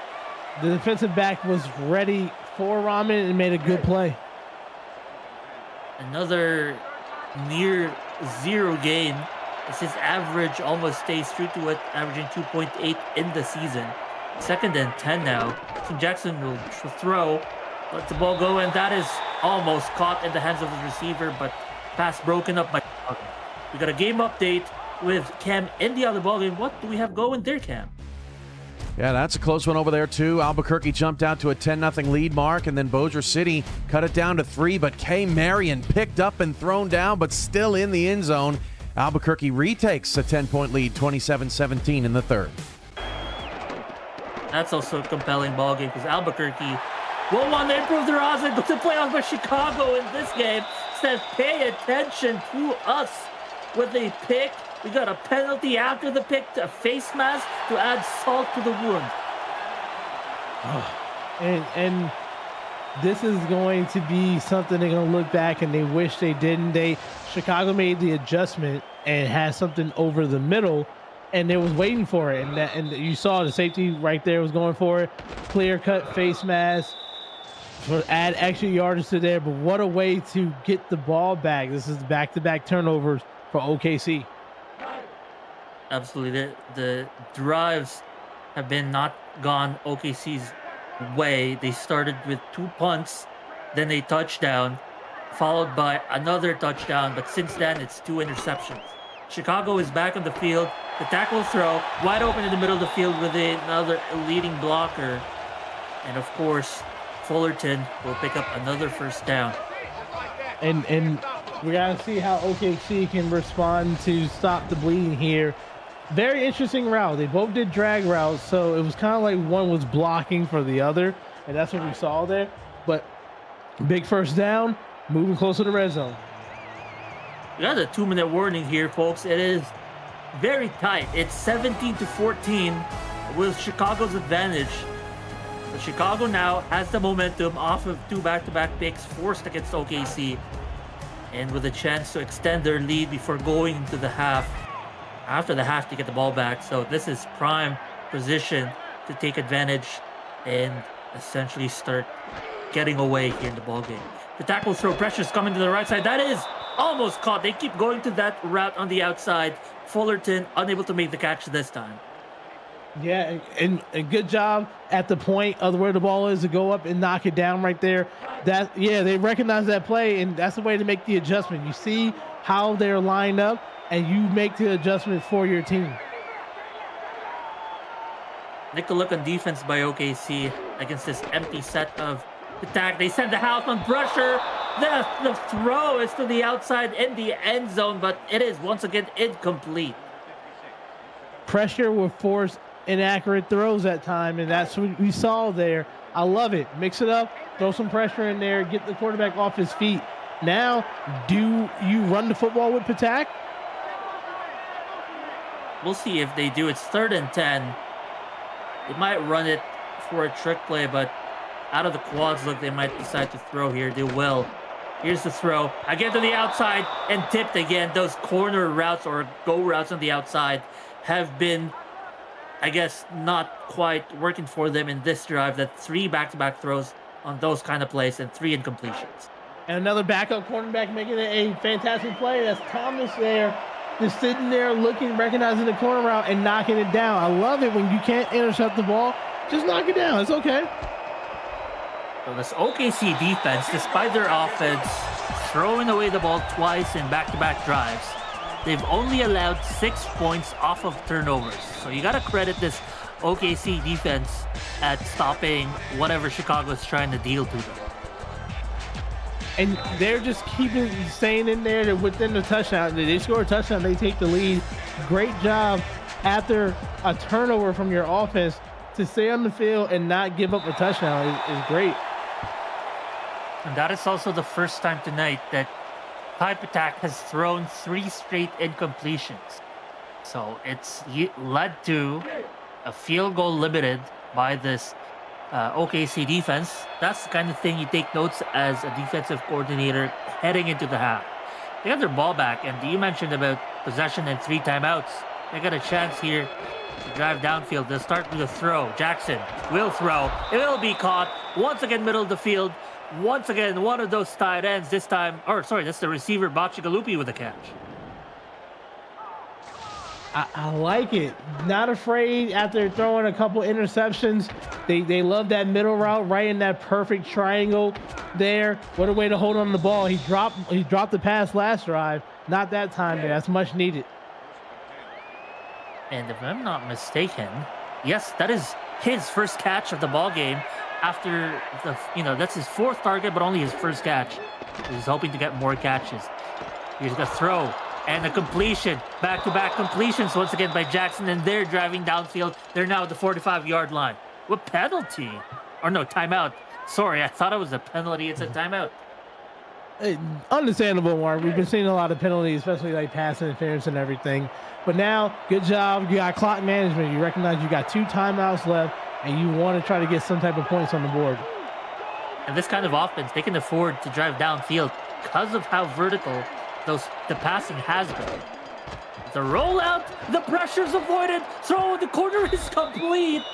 the defensive back was ready for Rahman and made a good play. Another near zero gain as his average almost stays true to it, averaging 2.8 in the season. 2nd and 10 now. King Jackson will throw, let the ball go, and that is almost caught in the hands of the receiver, but pass broken up by. We got a game update with Cam in the other ball game. What do we have going there, Cam? Yeah, that's a close one over there, too. Albuquerque jumped out to a 10-0 lead mark, and then Bossier City cut it down to 3, but K. Marion picked up and thrown down, but still in the end zone. Albuquerque retakes a 10-point lead, 27-17 in the 3rd. That's also a compelling ball game because Albuquerque will want to improve their odds and go to playoffs, but Chicago in this game says pay attention to us with a pick. We got a penalty after the pick, a face mask to add salt to the wound. And this is going to be something they're going to look back and they wish they didn't. Chicago made the adjustment and had something over the middle, and they was waiting for it. And you saw the safety right there was going for it. Clear cut face mask to add extra yardage to there. But what a way to get the ball back. This is back-to-back turnovers for OKC. Absolutely. The drives have been not gone OKC's way. They started with 2 punts, then a touchdown, followed by another touchdown. But since then, it's 2 interceptions. Chicago is back on the field. The tackle throw, wide open in the middle of the field with another leading blocker. And of course, Fullerton will pick up another first down. And we got to see how OKC can respond to stop the bleeding here. Very interesting route. They both did drag routes, so it was kind of like one was blocking for the other, and that's what we saw there. But big first down, moving closer to red zone. We got a 2-minute warning here, folks. It is very tight. It's 17-14 with Chicago's advantage. But Chicago now has the momentum off of 2 back-to-back picks forced against OKC, and with a chance to extend their lead before going into the half. After the half to get the ball back. So this is prime position to to take advantage and essentially start getting away here in the ballgame. The tackle throw pressure's coming to the right side. That is almost caught. They keep going to that route on the outside. Fullerton unable to make the catch this time. Yeah, and good job at the point of where the ball is to go up and knock it down right there. They recognize that play, and that's the way to make the adjustment. You see how they're lined up, and you make the adjustment for your team. Take a look on defense by OKC against this empty set of attack. They send the house on pressure. The throw is to the outside in the end zone, but it is once again incomplete. Pressure will force inaccurate throws at time, and that's what we saw there. I love it. Mix it up, throw some pressure in there, get the quarterback off his feet. Now, do you run the football with Patak? We'll see if they do. It's 3rd and 10. They might run it for a trick play, but out of the quads, look, they might decide to throw here. They will. Here's the throw. Again to the outside and tipped again. Those corner routes or go routes on the outside have been, I guess, not quite working for them in this drive. That 3 back-to-back throws on those kind of plays and 3 incompletions. And another backup cornerback making a fantastic play. That's Thomas there, just sitting there looking, recognizing the corner route and knocking it down. I love it when you can't intercept the ball. Just knock it down. It's okay. So this OKC defense, despite their offense throwing away the ball twice in back-to-back drives, they've only allowed 6 points off of turnovers. So you got to credit this OKC defense at stopping whatever Chicago's trying to deal to them. And they're just staying in there within the touchdown. They score a touchdown, they take the lead. Great job after a turnover from your offense to stay on the field and not give up a touchdown is great. And that is also the first time tonight that Patak has thrown 3 straight incompletions. So it's led to a field goal limited by this OKC defense. That's the kind of thing you take notes as a defensive coordinator heading into the half. They have their ball back, and you mentioned about possession and 3 timeouts. They got a chance here to drive downfield. They'll start with a throw. Jackson will throw. It will be caught. Once again, middle of the field. Once again, one of those tight ends this time. That's the receiver, Bacigalupi, with a catch. I like it. Not afraid after throwing a couple interceptions. They love that middle route right in that perfect triangle there. What a way to hold on to the ball. He dropped the pass last drive. Not that time there. That's much needed. And if I'm not mistaken, yes, that is his first catch of the ball game after that's his 4th target, but only his first catch. He's hoping to get more catches. Here's the throw. And a completion, back-to-back completions once again by Jackson, and they're driving downfield. They're now at the 45-yard line. What penalty? Or no, timeout. Sorry, I thought it was a penalty. It's a timeout. Understandable, Mark. We've been seeing a lot of penalties, especially like pass interference and everything. But now, good job. You got clock management. You recognize you got 2 timeouts left, and you want to try to get some type of points on the board. And this kind of offense, they can afford to drive downfield because of how vertical the passing has been. The rollout, the pressure's avoided, throw in the corner is complete.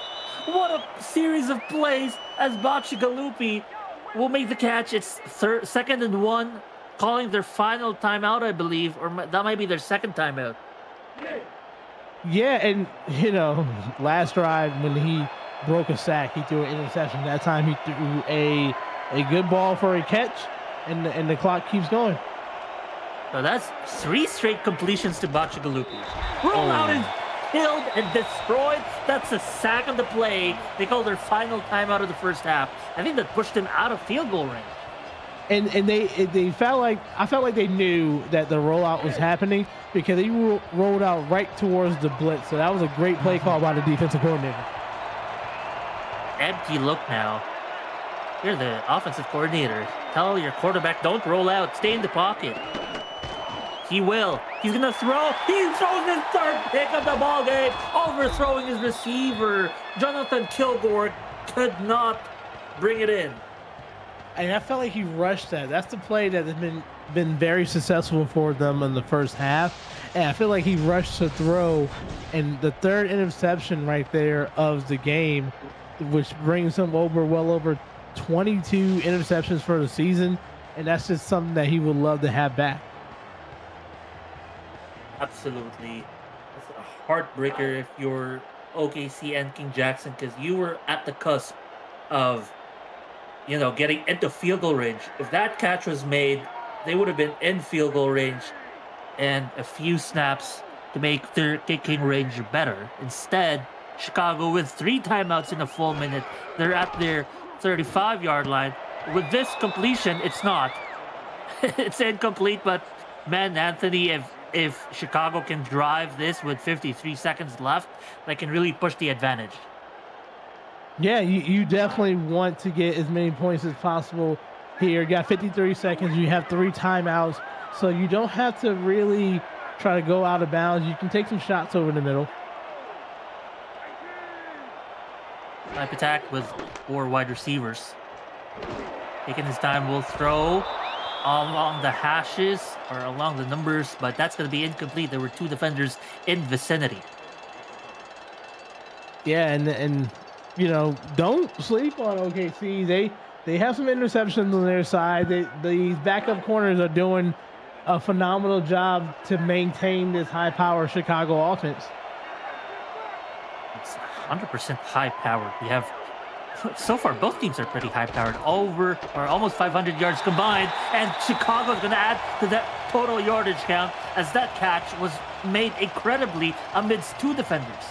What a series of plays as Bacigalupi will make the catch. It's 2nd and 1, calling their final timeout, I believe, or that might be their 2nd timeout. Yeah, and last drive when he broke a sack, he threw an interception. That time he threw a good ball for a catch, and the clock keeps going. So that's 3 straight completions to Bacigalupi. Rollout is killed and destroyed. That's a sack on the play. They call their final timeout of the first half. I think that pushed them out of field goal range. And they felt like they knew that the rollout was happening because they rolled out right towards the blitz. So that was a great play call by the defensive coordinator. Empty look now. You're the offensive coordinator. Tell your quarterback, don't roll out. Stay in the pocket. He will. He's going to throw. He throws his 3rd pick of the ball game, overthrowing his receiver. Jonathan Kilgore could not bring it in. And I felt like he rushed that. That's the play that has been very successful for them in the first half. And I feel like he rushed to throw, and the third interception right there of the game, which brings him well over 22 interceptions for the season. And that's just something that he would love to have back. Absolutely. It's a heartbreaker if you're OKC and King Jackson, because you were at the cusp of, getting into field goal range. If that catch was made, they would have been in field goal range and a few snaps to make their kicking range better. Instead, Chicago, with 3 timeouts in a full minute, they're at their 35-yard line. With this completion, it's not. It's incomplete, but man, Anthony, if Chicago can drive this with 53 seconds left, they can really push the advantage. Yeah, you definitely want to get as many points as possible here. You got 53 seconds. You have 3 timeouts, so you don't have to really try to go out of bounds. You can take some shots over the middle. Type attack with 4 wide receivers. Taking his time, will throw along the hashes or along the numbers, but that's going to be incomplete. There were 2 defenders in vicinity. Yeah, and don't sleep on OKC. They have some interceptions on their side. These backup corners are doing a phenomenal job to maintain this high-power Chicago offense. It's 100% high-powered. We have, so far, both teams are pretty high-powered, over or almost 500 yards combined, and Chicago's going to add to that total yardage count as that catch was made incredibly amidst 2 defenders.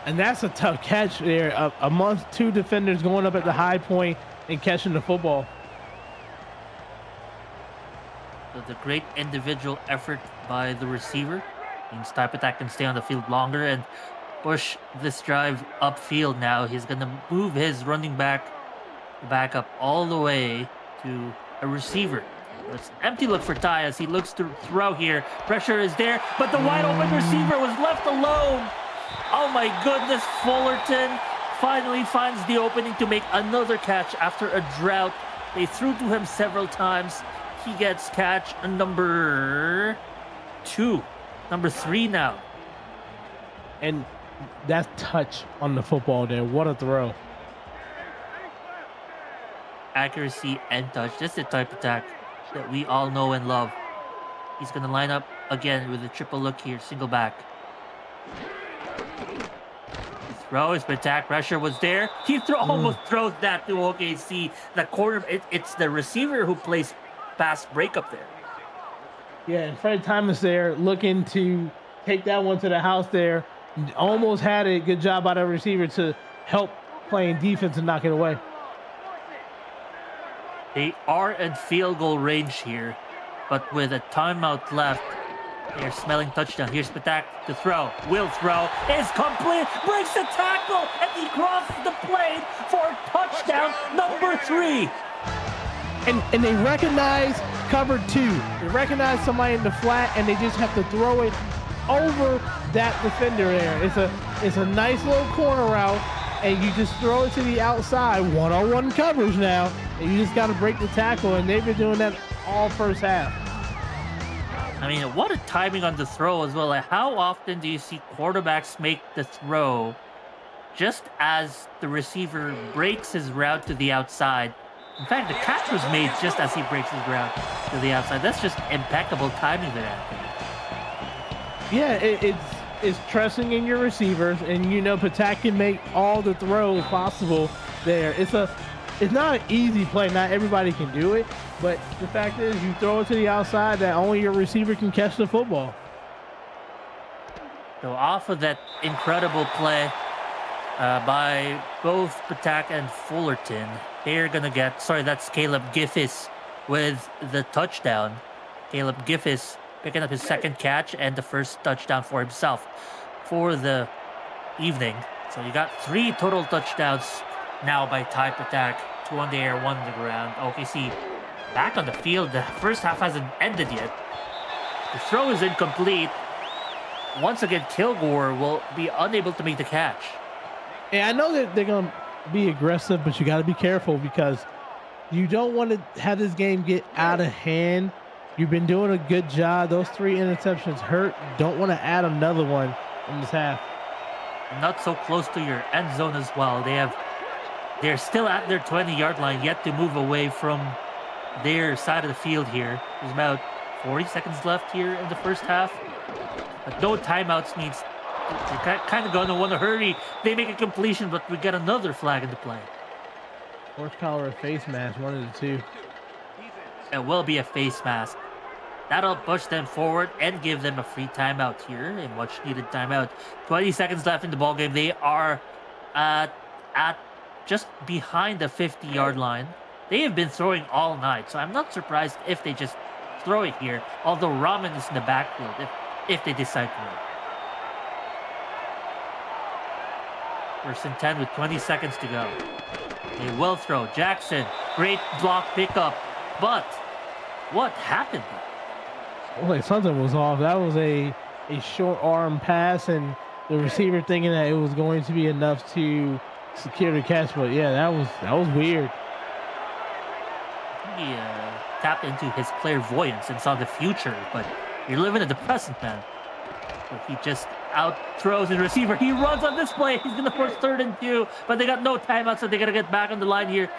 And that's a tough catch there, amongst 2 defenders going up at the high point and catching the football. So the great individual effort by the receiver means Type Attack can stay on the field longer and push this drive upfield now. He's going to move his running back up all the way to a receiver. It's empty look for Ty as he looks to throw here. Pressure is there, but the wide open receiver was left alone. Oh my goodness, Fullerton finally finds the opening to make another catch after a drought. They threw to him several times. He gets catch number 2. Number 3 now. And that touch on the football there. What a throw. Accuracy and touch. This is the Type Attack that we all know and love. He's going to line up again with a triple look here. Single back. Throw, his attack pressure was there. He almost throws that to OKC. The corner, it's the receiver who plays pass breakup there. Yeah, and Fred Thomas there looking to take that one to the house there. Almost had a good job by the receiver to help playing defense and knock it away. They are in field goal range here, but with a timeout left, they're smelling touchdown. Here's Patak to throw. Will throw. Is complete. Breaks the tackle. And he crosses the plane for touchdown number 3. And they recognize cover 2. They recognize somebody in the flat, and they just have to throw it over that defender there. It's a nice little corner route, and you just throw it to the outside. One-on-one coverage now, and you just got to break the tackle, and they've been doing that all first half. I mean, what a timing on the throw as well. Like, how often do you see quarterbacks make the throw just as the receiver breaks his route to the outside? In fact, the catch was made just as he breaks his route to the outside. That's just impeccable timing there, Anthony. Yeah, it's trusting in your receivers, and Patak can make all the throws possible there. It's not an easy play. Not everybody can do it, but the fact is you throw it to the outside that only your receiver can catch the football. So off of that incredible play by both Patak and Fullerton, they're going to get, that's Caleb Giffis with the touchdown. Caleb Giffis picking up his second catch and the first touchdown for himself for the evening. So you got 3 total touchdowns now by Type Attack. 2 on the air, 1 on the ground. OKC back on the field. The first half hasn't ended yet. The throw is incomplete. Once again, Kilgore will be unable to make the catch. And I know that they're going to be aggressive, but you got to be careful because You don't want to have this game get out of hand. You've been doing a good job. Those 3 interceptions hurt. Don't want to add another one in this half. Not so close to your end zone as well. They're still at their 20-yard line, yet to move away from their side of the field here. There's about 40 seconds left here in the first half. But no timeouts means they're kind of going to want to hurry. They make a completion, but we get another flag into play. Horse collar or face mask, one of the two. It will be a face mask. That'll push them forward and give them a free timeout here, a much-needed timeout. 20 seconds left in the ballgame. They are at just behind the 50-yard line. They have been throwing all night, so I'm not surprised if they just throw it here, although Ramen is in the backfield if they decide to. First and 10 with 20 seconds to go. They will throw. Jackson, great block pickup, but what happened? Well, something was off. That was a short arm pass, and the receiver thinking that it was going to be enough to secure the catch. But yeah, that was weird. He tapped into his clairvoyance and saw the future, but you're living in the present, man. But he just out throws the receiver. He runs on this play. He's going to force 3rd and 2, but they got no timeout, so they got to get back on the line here.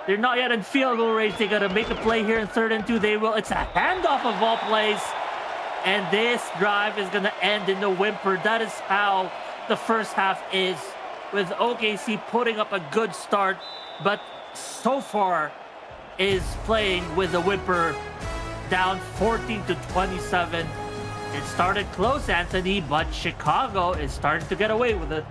They're not yet in field goal range. They got to make a play here in 3rd and 2. They will. It's a handoff of all plays, and this drive is going to end in the whimper. That is how the first half is, with OKC putting up a good start, but so far is playing with a whimper, down 14-27. It started close, Anthony, but Chicago is starting to get away with it.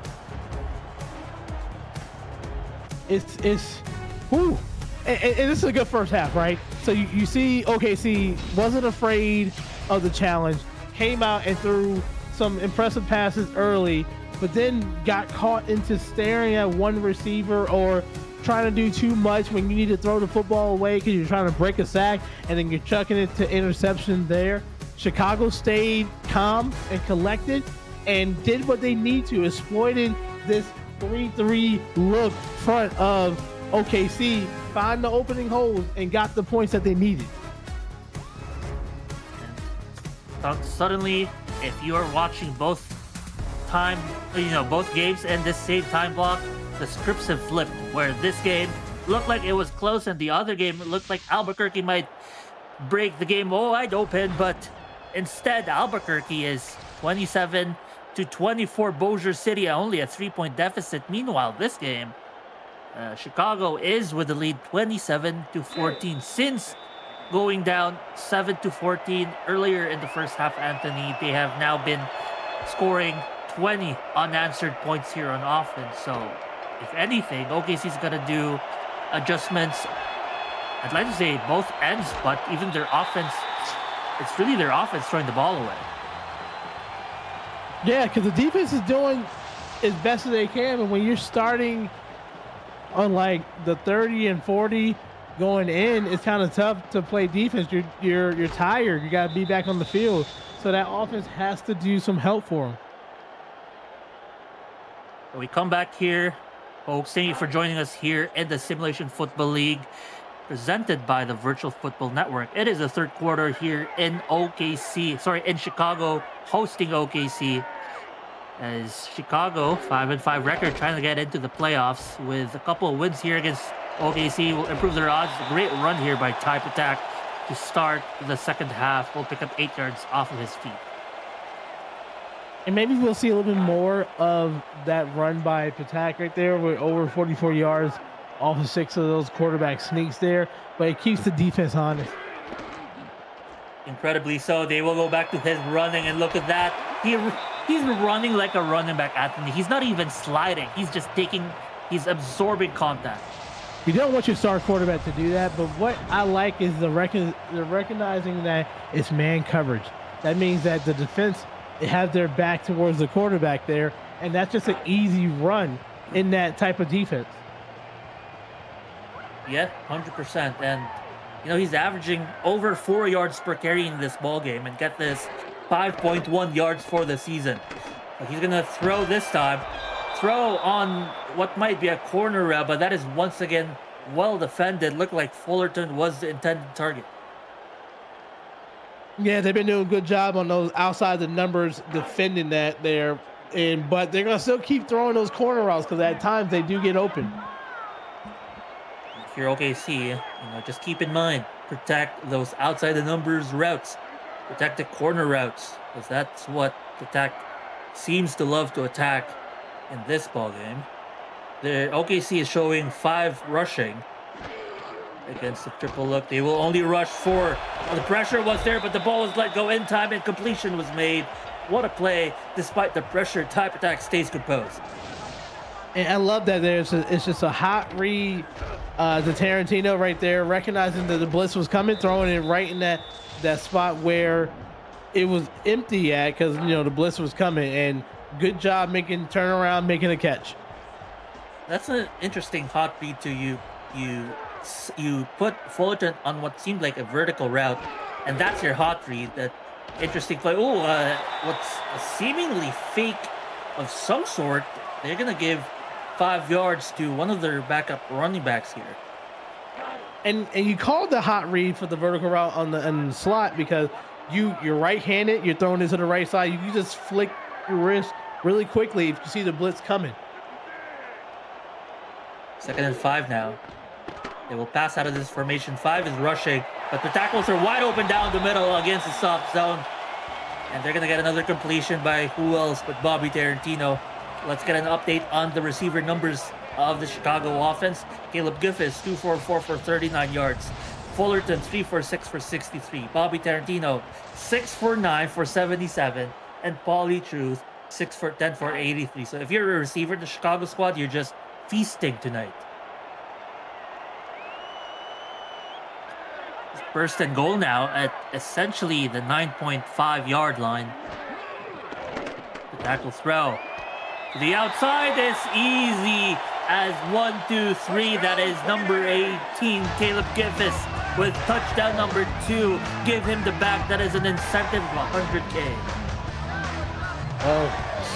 Whew. And this is a good first half, right? So you see OKC wasn't afraid of the challenge, came out and threw some impressive passes early, but then got caught into staring at one receiver or trying to do too much when you need to throw the football away because you're trying to break a sack, and then you're chucking it to interception there. Chicago stayed calm and collected and did what they need to, exploiting this 3-3 look front of OKC, found the opening holes and got the points that they needed. And suddenly, if you are watching both games and this same time block, the scripts have flipped, where this game looked like it was close and the other game looked like Albuquerque might break the game wide open, but instead Albuquerque is 27-24. Bossier City only a 3-point deficit. Meanwhile, this game, Chicago is with the lead 27-14 since going down 7-14 earlier in the first half. Anthony, they have now been scoring 20 unanswered points here on offense. So if anything, OKC's got to do adjustments. I'd like to say both ends, but even their offense, it's really their offense throwing the ball away. Yeah, because the defense is doing as best as they can, but when you're starting on like the 30 and 40 going in, it's kind of tough to play defense. You're tired. You got to be back on the field. So that offense has to do some help for them. We come back here, folks. Thank you for joining us here in the Simulation Football League, presented by the Virtual Football Network. It is the third quarter here in Chicago, hosting OKC. As Chicago, 5-5 record, trying to get into the playoffs with a couple of wins here against OKC will improve their odds. A great run here by Ty Patak to start the second half. Will pick up 8 yards off of his feet. And maybe we'll see a little bit more of that run by Patak right there with over 44 yards off of 6 of those quarterback sneaks there. But it keeps the defense honest. Incredibly so. They will go back to his running, and look at that. He's running like a running back, Anthony. He's not even sliding. He's absorbing contact. You don't want your star quarterback to do that, but what I like is the recognizing that it's man coverage. That means that the defense have their back towards the quarterback there, and that's just an easy run in that type of defense. Yeah, 100%. And he's averaging over 4 yards per carry in this ball game, and get this, 5.1 yards for the season. But he's gonna throw this time. Throw on what might be a corner route, but that is once again well defended. Looked like Fullerton was the intended target. Yeah, they've been doing a good job on those outside the numbers defending that there, but they're gonna still keep throwing those corner routes because at times they do get open. If you're OKC, just keep in mind, protect those outside the numbers routes, protect the corner routes, because that's what the attack seems to love to attack in this ball game. The OKC is showing 5 rushing against the triple look. They will only rush 4. The pressure was there, but the ball was let go in time and completion was made. What a play. Despite the pressure, Type Attack stays composed. And I love that it's just a hot read to Tarantino right there, recognizing that the blitz was coming, throwing it right in that spot where it was empty at, because the blitz was coming, and good job making turnaround, making a catch. That's an interesting hot read to you. You put Fullerton on what seemed like a vertical route, and that's your hot read. That interesting play. What's a seemingly fake of some sort. They're gonna give 5 yards to one of their backup running backs here. And you called the hot read for the vertical route on the slot because you're right-handed. You're throwing it to the right side. You can just flick your wrist really quickly if you see the blitz coming. 2nd and 5 now. They will pass out of this formation. 5 is rushing, but the tackles are wide open down the middle against the soft zone. And they're going to get another completion by who else but Bobby Tarantino. Let's get an update on the receiver numbers of the Chicago offense. Caleb Giffis, 244 for 39 yards. Fullerton, 346 for 63. Bobby Tarantino, 649 for 77. And Paulie Truth, 6 for 10 for 83. So if you're a receiver in the Chicago squad, you're just feasting tonight. First and goal now at essentially the 9.5 yard line. The tackle throw to the outside is easy as 1, 2, 3. That is number 18, Caleb Giffis, with touchdown number 2. Give him the back. That is an incentive of $100K. Oh,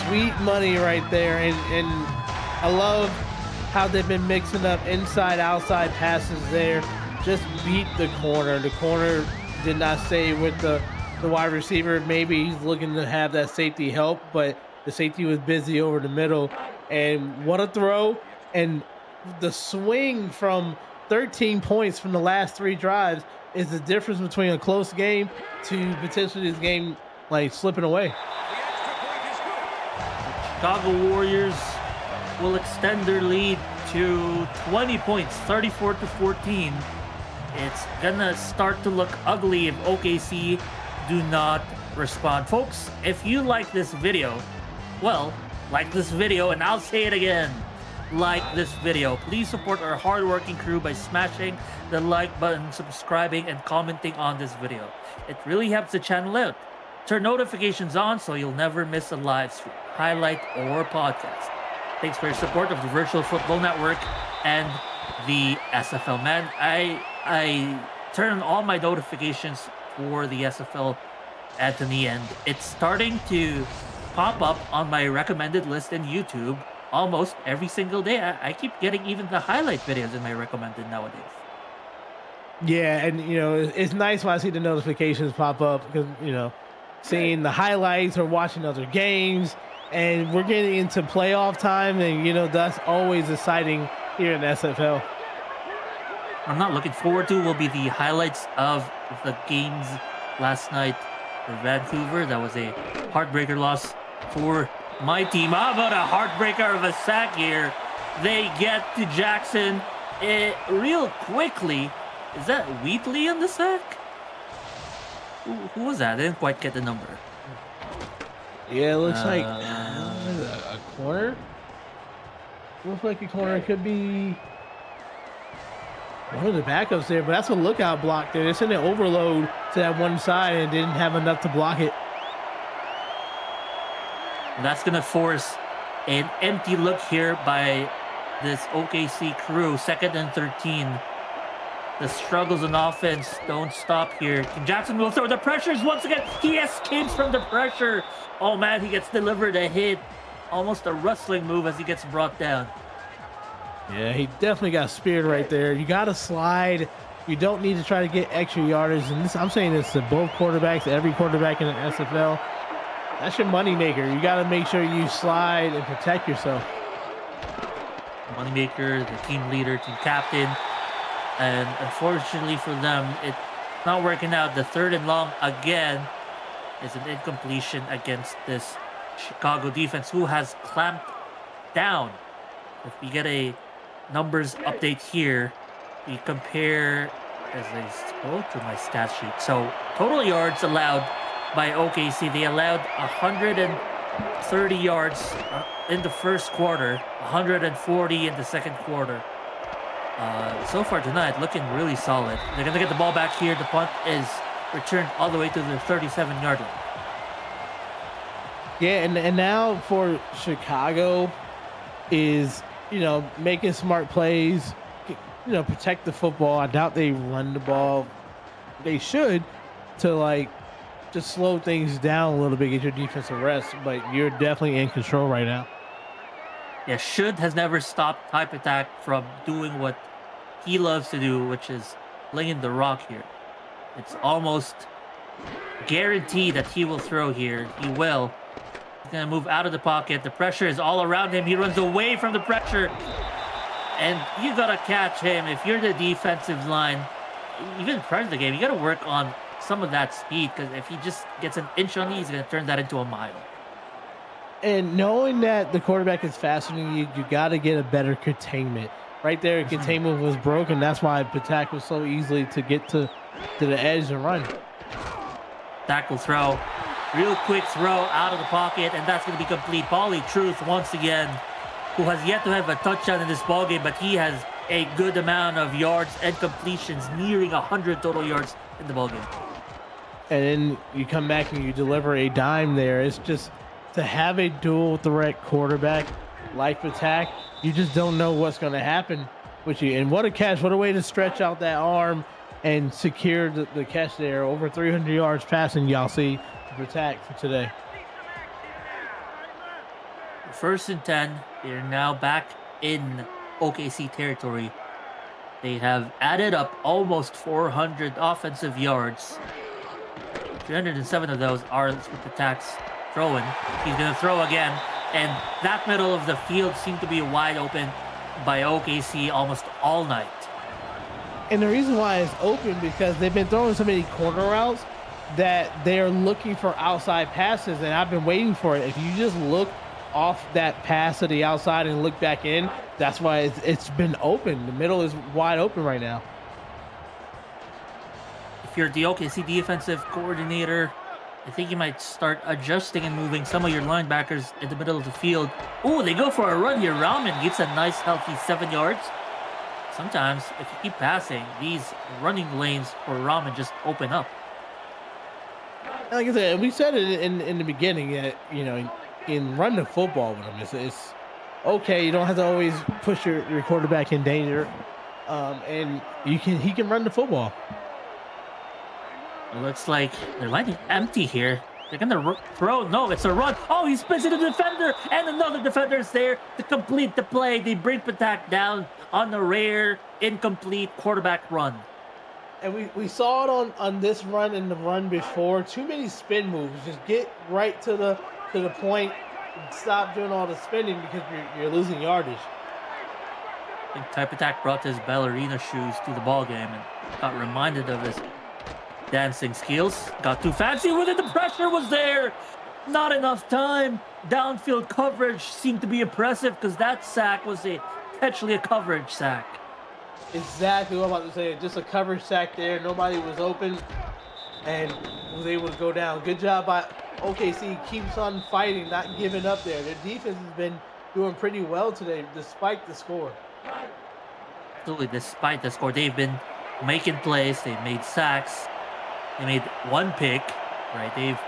sweet money right there. And I love how they've been mixing up inside, outside passes there. Just beat the corner. The corner did not stay with the wide receiver. Maybe he's looking to have that safety help, but the safety was busy over the middle. And what a throw. And the swing from 13 points from the last 3 drives is the difference between a close game to potentially this game like slipping away. Chicago Warriors will extend their lead to 20 points, 34-14. It's gonna start to look ugly if OKC do not respond. Folks, if you like this video, well, like this video, and I'll say it again, like this video. Please support our hardworking crew by smashing the like button, subscribing, and commenting on this video. It really helps the channel out. Turn notifications on so you'll never miss a live stream, highlight, or podcast. Thanks for your support of the Virtual Football Network and the SFL. Man, I turn on all my notifications for the SFL, Anthony, and it's starting to pop up on my recommended list in YouTube almost every single day. I keep getting even the highlight videos in my recommended nowadays. Yeah, and it's nice when I see the notifications pop up because seeing the highlights or watching other games, and we're getting into playoff time, and that's always exciting here in the SFL. I'm not looking forward to will be the highlights of the games last night for Vancouver. That was a heartbreaker loss for my team. How about a heartbreaker of a sack here? They get to Jackson real quickly. Is that Wheatley on the sack? Who was that? I didn't quite get the number. Yeah, it looks like a corner. Looks like a corner. It could be one of the backups there, but that's a lookout block there. It's in an overload to that one side and didn't have enough to block it. And that's going to force an empty look here by this OKC crew. 2nd and 13. The struggles in offense don't stop here. Jackson will throw the pressures once again. He escapes from the pressure. Oh man, he gets delivered a hit. Almost a wrestling move as he gets brought down. Yeah, he definitely got spirit right there. You got to slide. You don't need to try to get extra yardage. And this, I'm saying this to both quarterbacks, every quarterback in the SFL. That's your moneymaker. You got to make sure you slide and protect yourself. Moneymaker, the team leader, team captain. And unfortunately for them, it's not working out. The 3rd and long again is an incompletion against this Chicago defense who has clamped down. If we get a numbers update here, we compare as I scroll through my stat sheet. So total yards allowed by OKC, they allowed 130 yards in the first quarter, 140 in the second quarter. So far tonight, looking really solid. They're going to get the ball back here. The punt is returned all the way to the 37-yard line. Yeah, and now for Chicago is, making smart plays, protect the football. I doubt they run the ball. They should to, just slow things down a little bit, get your defensive rest, but you're definitely in control right now. Yeah, should has never stopped Type Attack from doing what he loves to do, which is laying the rock here. It's almost guaranteed that he will throw here. He will. He's going to move out of the pocket. The pressure is all around him. He runs away from the pressure. And you got to catch him. If you're the defensive line, even prior to the game, you got to work on some of that speed, because if he just gets an inch on you, he's going to turn that into a mile. And knowing that the quarterback is faster than you, you got to get a better containment. Right there, containment was broken. That's why Patak was so easily to get to the edge and run. Tackle throw. Real quick throw out of the pocket, and that's going to be complete. Paulie Truth, once again, who has yet to have a touchdown in this ballgame, but he has a good amount of yards and completions, nearing 100 total yards in the ballgame. And then you come back and you deliver a dime there. It's just to have a dual threat quarterback like Patak, you just don't know what's going to happen with you. And what a catch. What a way to stretch out that arm and secure the catch there. Over 300 yards passing, y'all see Patak for today. 1st and 10. They're now back in OKC territory. They have added up almost 400 offensive yards. 307 of those are with Patak's throwing. He's going to throw again. And that middle of the field seemed to be wide open by OKC almost all night. And the reason why it's open because they've been throwing so many corner routes that they're looking for outside passes, and I've been waiting for it. If you just look off that pass to the outside and look back in, that's why it's been open. The middle is wide open right now. If you're the OKC defensive coordinator, I think you might start adjusting and moving some of your linebackers in the middle of the field. Oh, they go for a run here. Rahman gets a nice, healthy 7 yards. Sometimes, if you keep passing, these running lanes for Rahman just open up. Like I said, we said it in the beginning that, in running the football with him, it's okay. You don't have to always push your quarterback in danger, and he can run the football. It looks like they're lining empty here. They're going to throw. No, it's a run. Oh, he spins it to the defender, and another defender is there to complete the play. They bring Patak down on the rare, incomplete quarterback run. And we saw it on this run and the run before. Too many spin moves. Just get right to the point and stop doing all the spinning because you're losing yardage. I think Type Attack brought his ballerina shoes to the ball game and got reminded of his dancing skills. Got too fancy with it. The pressure was there. Not enough time. Downfield coverage seemed to be impressive because that sack was actually a coverage sack. Exactly what I'm about to say. Just a coverage sack there. Nobody was open and was able to go down. Good job by OKC. Keeps on fighting, not giving up there. Their defense has been doing pretty well today despite the score. Absolutely, despite the score. They've been making plays. They've made sacks. They made one pick, right? They've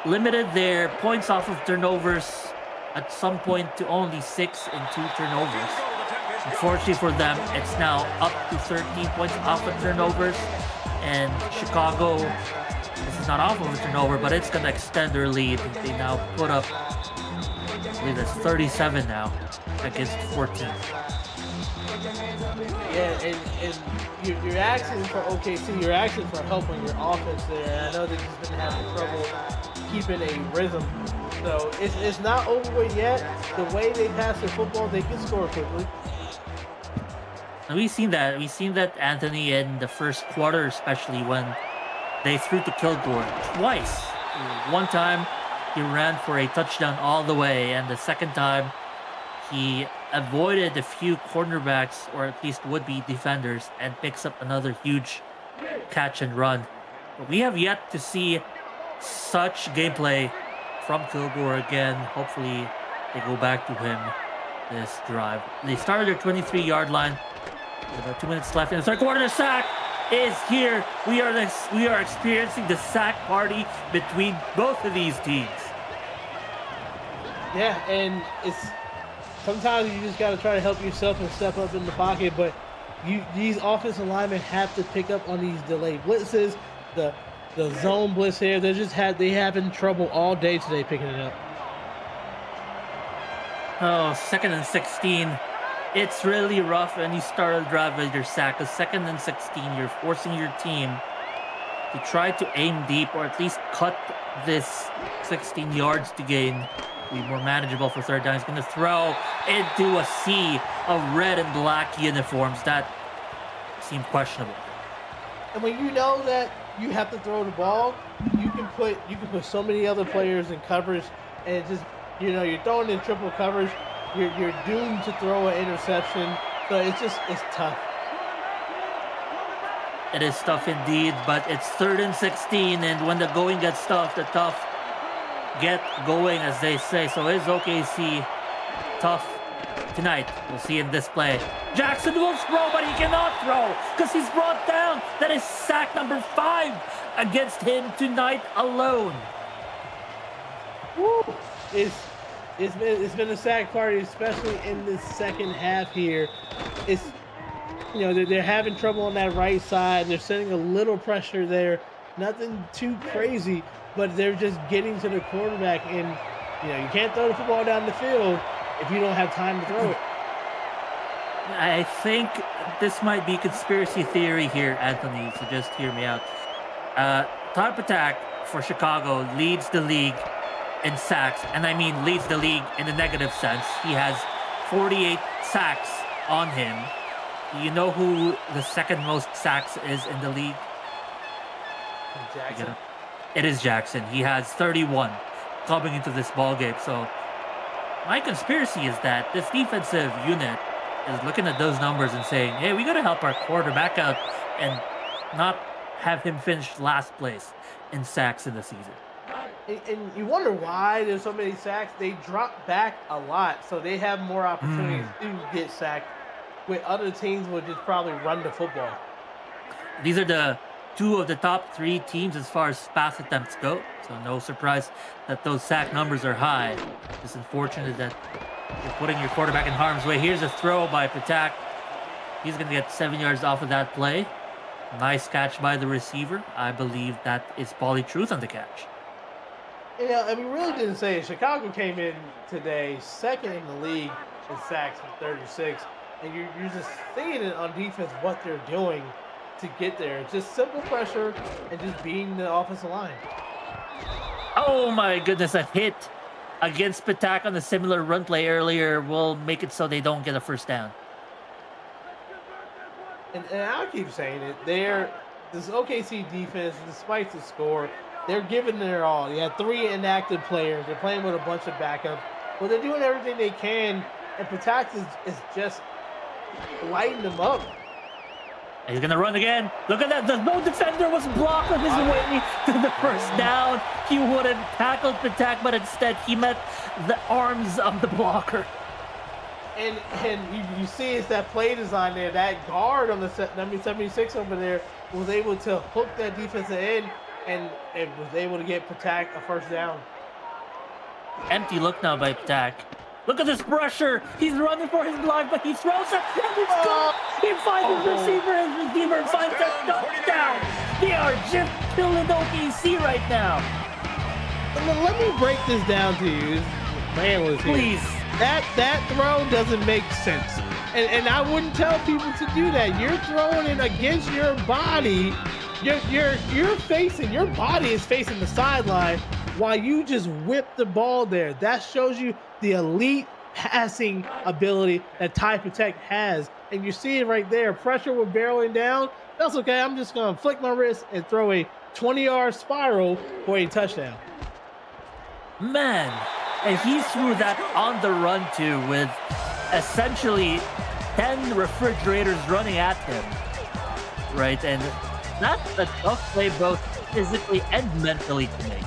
limited their points off of turnovers at some point to only 6 and 2 turnovers. Unfortunately for them, it's now up to 13 points off of turnovers. And Chicago, this is not off of a turnover, but it's going to extend their lead. They now put up, I believe that's 37 now against 14. Yeah, and you're asking for OKC, you're asking for help on your offense there. And I know they've just been having trouble keeping a rhythm. So it's not over with yet. The way they pass the football, they can score quickly. And we've seen that. We've seen that, Anthony, in the first quarter, especially when they threw to Kilgore twice. One time, he ran for a touchdown all the way, and the second time, he avoided a few cornerbacks, or at least would-be defenders, and picks up another huge catch and run. But we have yet to see such gameplay from Kilgore again. Hopefully, they go back to him this drive. They started their 23-yard line. With about 2 minutes left in the third quarter. The sack is here. We are experiencing the sack party between both of these teams. Yeah, and it's sometimes you just got to try to help yourself and step up in the pocket, but these offensive linemen have to pick up on these delayed blitzes, the zone blitz here. They having trouble all day today picking it up. Oh, 2nd and 16. It's really rough, and you start a drive with your sack. A 2nd and 16, you're forcing your team to try to aim deep, or at least cut this 16 yards to gain. Be more manageable for third down. He's going to throw into a sea of red and black uniforms. That seemed questionable. And when you know that you have to throw the ball, you can put so many other players in coverage, and it just, you're throwing in triple coverage. You're doomed to throw an interception. So it's tough. It is tough indeed, but it's 3rd and 16, and when the going gets tough, the tough get going, as they say. So is OKC tough tonight? We'll see in this play. Jackson will throw, but he cannot throw because he's brought down. That is sack number 5 against him tonight alone. Woo! It's been a sack party, especially in the second half here. It's they're having trouble on that right side. They're sending a little pressure there. Nothing too crazy, but they're just getting to the quarterback, and you can't throw the football down the field if you don't have time to throw it. I think this might be conspiracy theory here, Anthony, so just hear me out. Top attack for Chicago leads the league in sacks, and I mean leads the league in the negative sense. He has 48 sacks on him. You know who the second most sacks is in the league? Jackson. It is Jackson. He has 31 coming into this ball game. So my conspiracy is that this defensive unit is looking at those numbers and saying, hey, we got to help our quarterback out and not have him finish last place in sacks in the season. And you wonder why there's so many sacks. They drop back a lot, so they have more opportunities to get sacked, with other teams will just probably run the football. These are the 2 of the top 3 teams as far as pass attempts go, so no surprise that those sack numbers are high. It's unfortunate that you're putting your quarterback in harm's way. Here's a throw by Patak. He's going to get 7 yards off of that play. Nice catch by the receiver. I believe that is Pauly Truth on the catch. And we really didn't say it. Chicago came in today 2nd in the league in sacks with 36. And you're just seeing it on defense what they're doing to get there. It's just simple pressure and just beating the offensive line. Oh my goodness, a hit against Patak on a similar run play earlier will make it so they don't get a first down. And I keep saying it, this OKC defense, despite the score, they're giving their all. You had 3 inactive players. They're playing with a bunch of backups. But they're doing everything they can, and Patak is just lighting them up. He's going to run again. Look at that. The no defender was blocked on his way to the first down. He would have tackled Patak, but instead he met the arms of the blocker. And you see it's that play design there. That guard on the number 76 over there was able to hook that defensive end and was able to get Patak a first down. Empty look now by Patak. Look at this pressure. He's running for his life, but he throws it, and it's gone. He finds his receiver, and the receiver finds a touchdown. They are just killing OKC right now. Let me break this down to you. Man was here. Please. That throw doesn't make sense. And I wouldn't tell people to do that. You're throwing it against your body. You're facing, your body is facing the sideline while you just whip the ball there. That shows you the elite passing ability that Ty Protect has. And you see it right there. Pressure was barreling down. That's okay. I'm just gonna flick my wrist and throw a 20-yard spiral for a touchdown. Man, and he threw that on the run too, with essentially 10 refrigerators running at him, right? And that's a tough play both physically and mentally to make.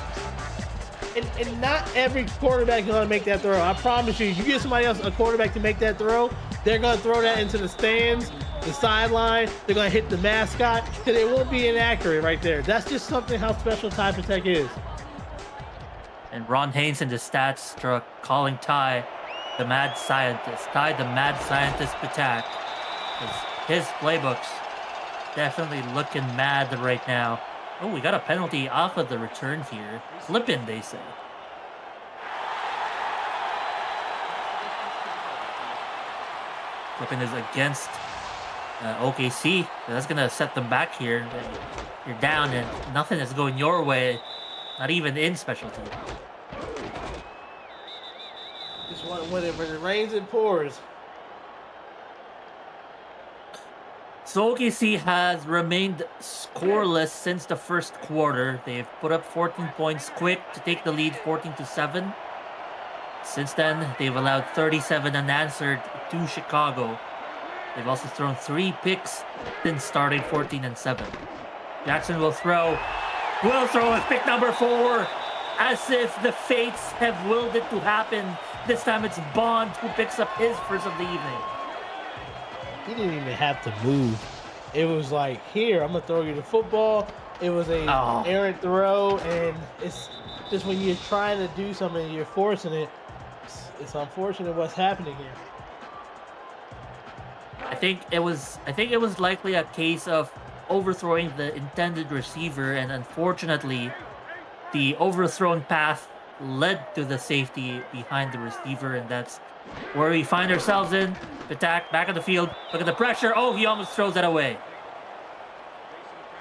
And not every quarterback is going to make that throw. I promise you, you give somebody else a quarterback to make that throw, they're going to throw that into the stands, the sideline, they're going to hit the mascot, because it won't be inaccurate right there. That's just something how special Ty Protect is. And Ron Haynes in the stats calling Ty the mad scientist. Ty the mad scientist attack. His playbooks definitely looking mad right now. Oh, we got a penalty off of the return here. Flipping, they say. Flipping is against OKC. That's going to set them back here. You're down and nothing is going your way. Not even in special teams. Just when it rains, it pours. So OKC has remained scoreless since the first quarter. They've put up 14 points quick to take the lead 14-7. Since then, they've allowed 37 unanswered to Chicago. They've also thrown 3 picks since starting 14-7. Jackson will throw. Will throw with pick number 4, as if the fates have willed it to happen. This time it's Bond who picks up his first of the evening. He didn't even have to move. It was like, here, I'm gonna throw you the football. It was a errant throw, and it's just when you're trying to do something, you're forcing it. It's unfortunate what's happening here. I think it was likely a case of overthrowing the intended receiver, and unfortunately, the overthrown path led to the safety behind the receiver, and that's where we find ourselves in. Attack back on the field. Look at the pressure. Oh, he almost throws that away.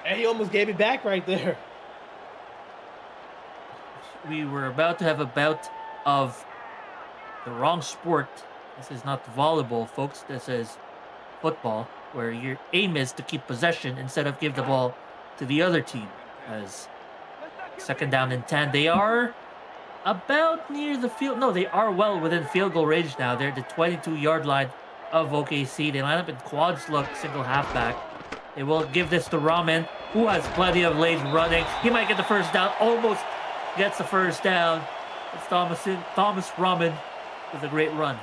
And he almost gave it back right there. We were about to have a bout of the wrong sport. This is not volleyball, folks. This is football, where your aim is to keep possession instead of give the ball to the other team. As second down and 10, they are about near the field. No, they are well within field goal range now. They're at the 22-yard line of OKC. They line up in quads look, single halfback. They will give this to Raman, who has plenty of lanes running. He might get the first down. Almost gets the first down. It's Thomas Raman with a great run.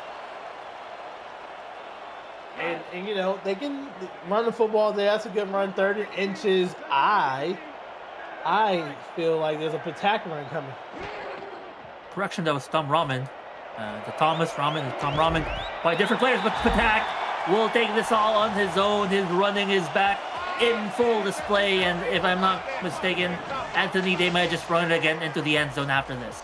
And you know, they can run the football there. That's a good run, 30 inches. I feel like there's a Patak run coming. Correction, that was Tom Raman. The Thomas Raman and Tom Raman by different players, but Patak will take this all on his own. His running is back in full display, and if I'm not mistaken, Anthony, they might just run it again into the end zone after this.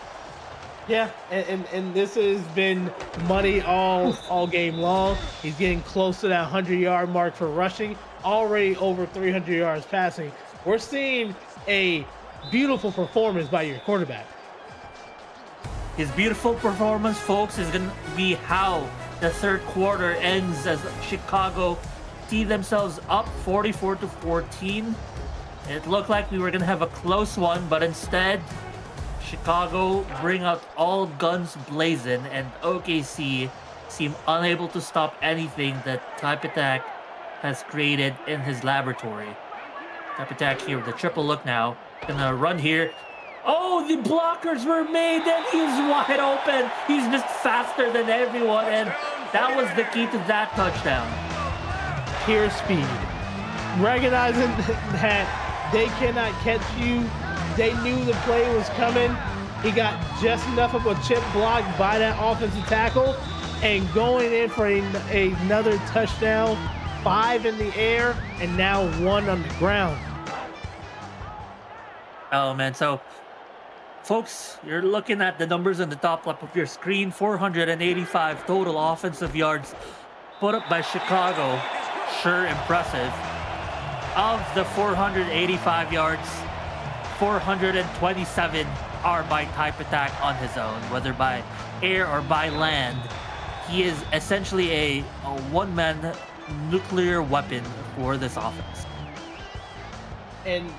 Yeah, and this has been money all game long. He's getting close to that 100-yard mark for rushing, already over 300 yards passing. We're seeing a beautiful performance by your quarterback. His beautiful performance, folks, is going to be how the third quarter ends, as Chicago tee themselves up 44-14. It looked like we were going to have a close one, but instead, Chicago bring out all guns blazing, and OKC seem unable to stop anything that Type Attack has created in his laboratory. Type Attack here with the triple look now. Gonna run here. Oh, the blockers were made, and he's wide open. He's just faster than everyone, and that was the key to that touchdown. Pure speed. Recognizing that they cannot catch you. They knew the play was coming. He got just enough of a chip block by that offensive tackle, and going in for another touchdown. 5 in the air, and now 1 on the ground. Oh, man. So, folks, you're looking at the numbers on the top left of your screen. 485 total offensive yards put up by Chicago, sure impressive. Of the 485 yards, 427 are by type attack on his own, whether by air or by land. He is essentially a one-man nuclear weapon for this offense. And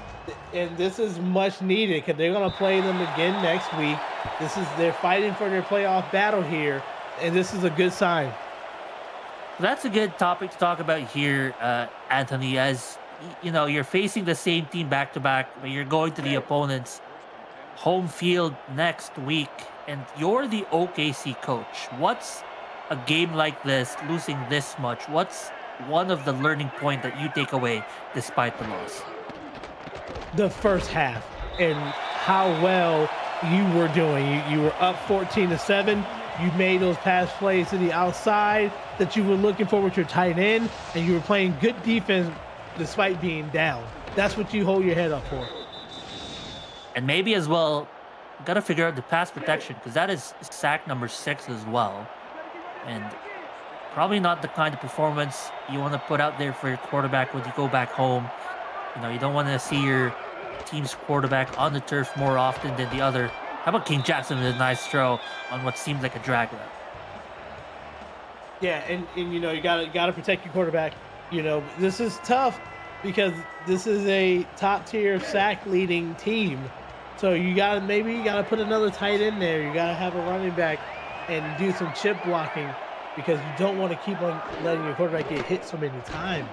this is much needed because they're going to play them again next week. They're fighting for their playoff battle here, and this is a good sign. That's a good topic to talk about here, Anthony, as you know, you're facing the same team back to back, but you're going to the opponent's home field next week, and you're the OKC coach. What's a game like this, losing this much? What's one of the learning point that you take away despite the loss? The first half and how well you were doing. You were up 14-7. You made those pass plays to the outside that you were looking for with your tight end, and you were playing good defense despite being down. That's what you hold your head up for. And maybe as well, got to figure out the pass protection, because that is sack number 6 as well. And probably not the kind of performance you want to put out there for your quarterback when you go back home. You know, you don't want to see your team's quarterback on the turf more often than the other. How about King Jackson with a nice throw on what seemed like a drag route? Yeah, and you know, you gotta protect your quarterback. You know, this is tough because this is a top tier sack leading team. So you gotta put another tight end there. You gotta have a running back and do some chip blocking because you don't want to keep on letting your quarterback get hit so many times.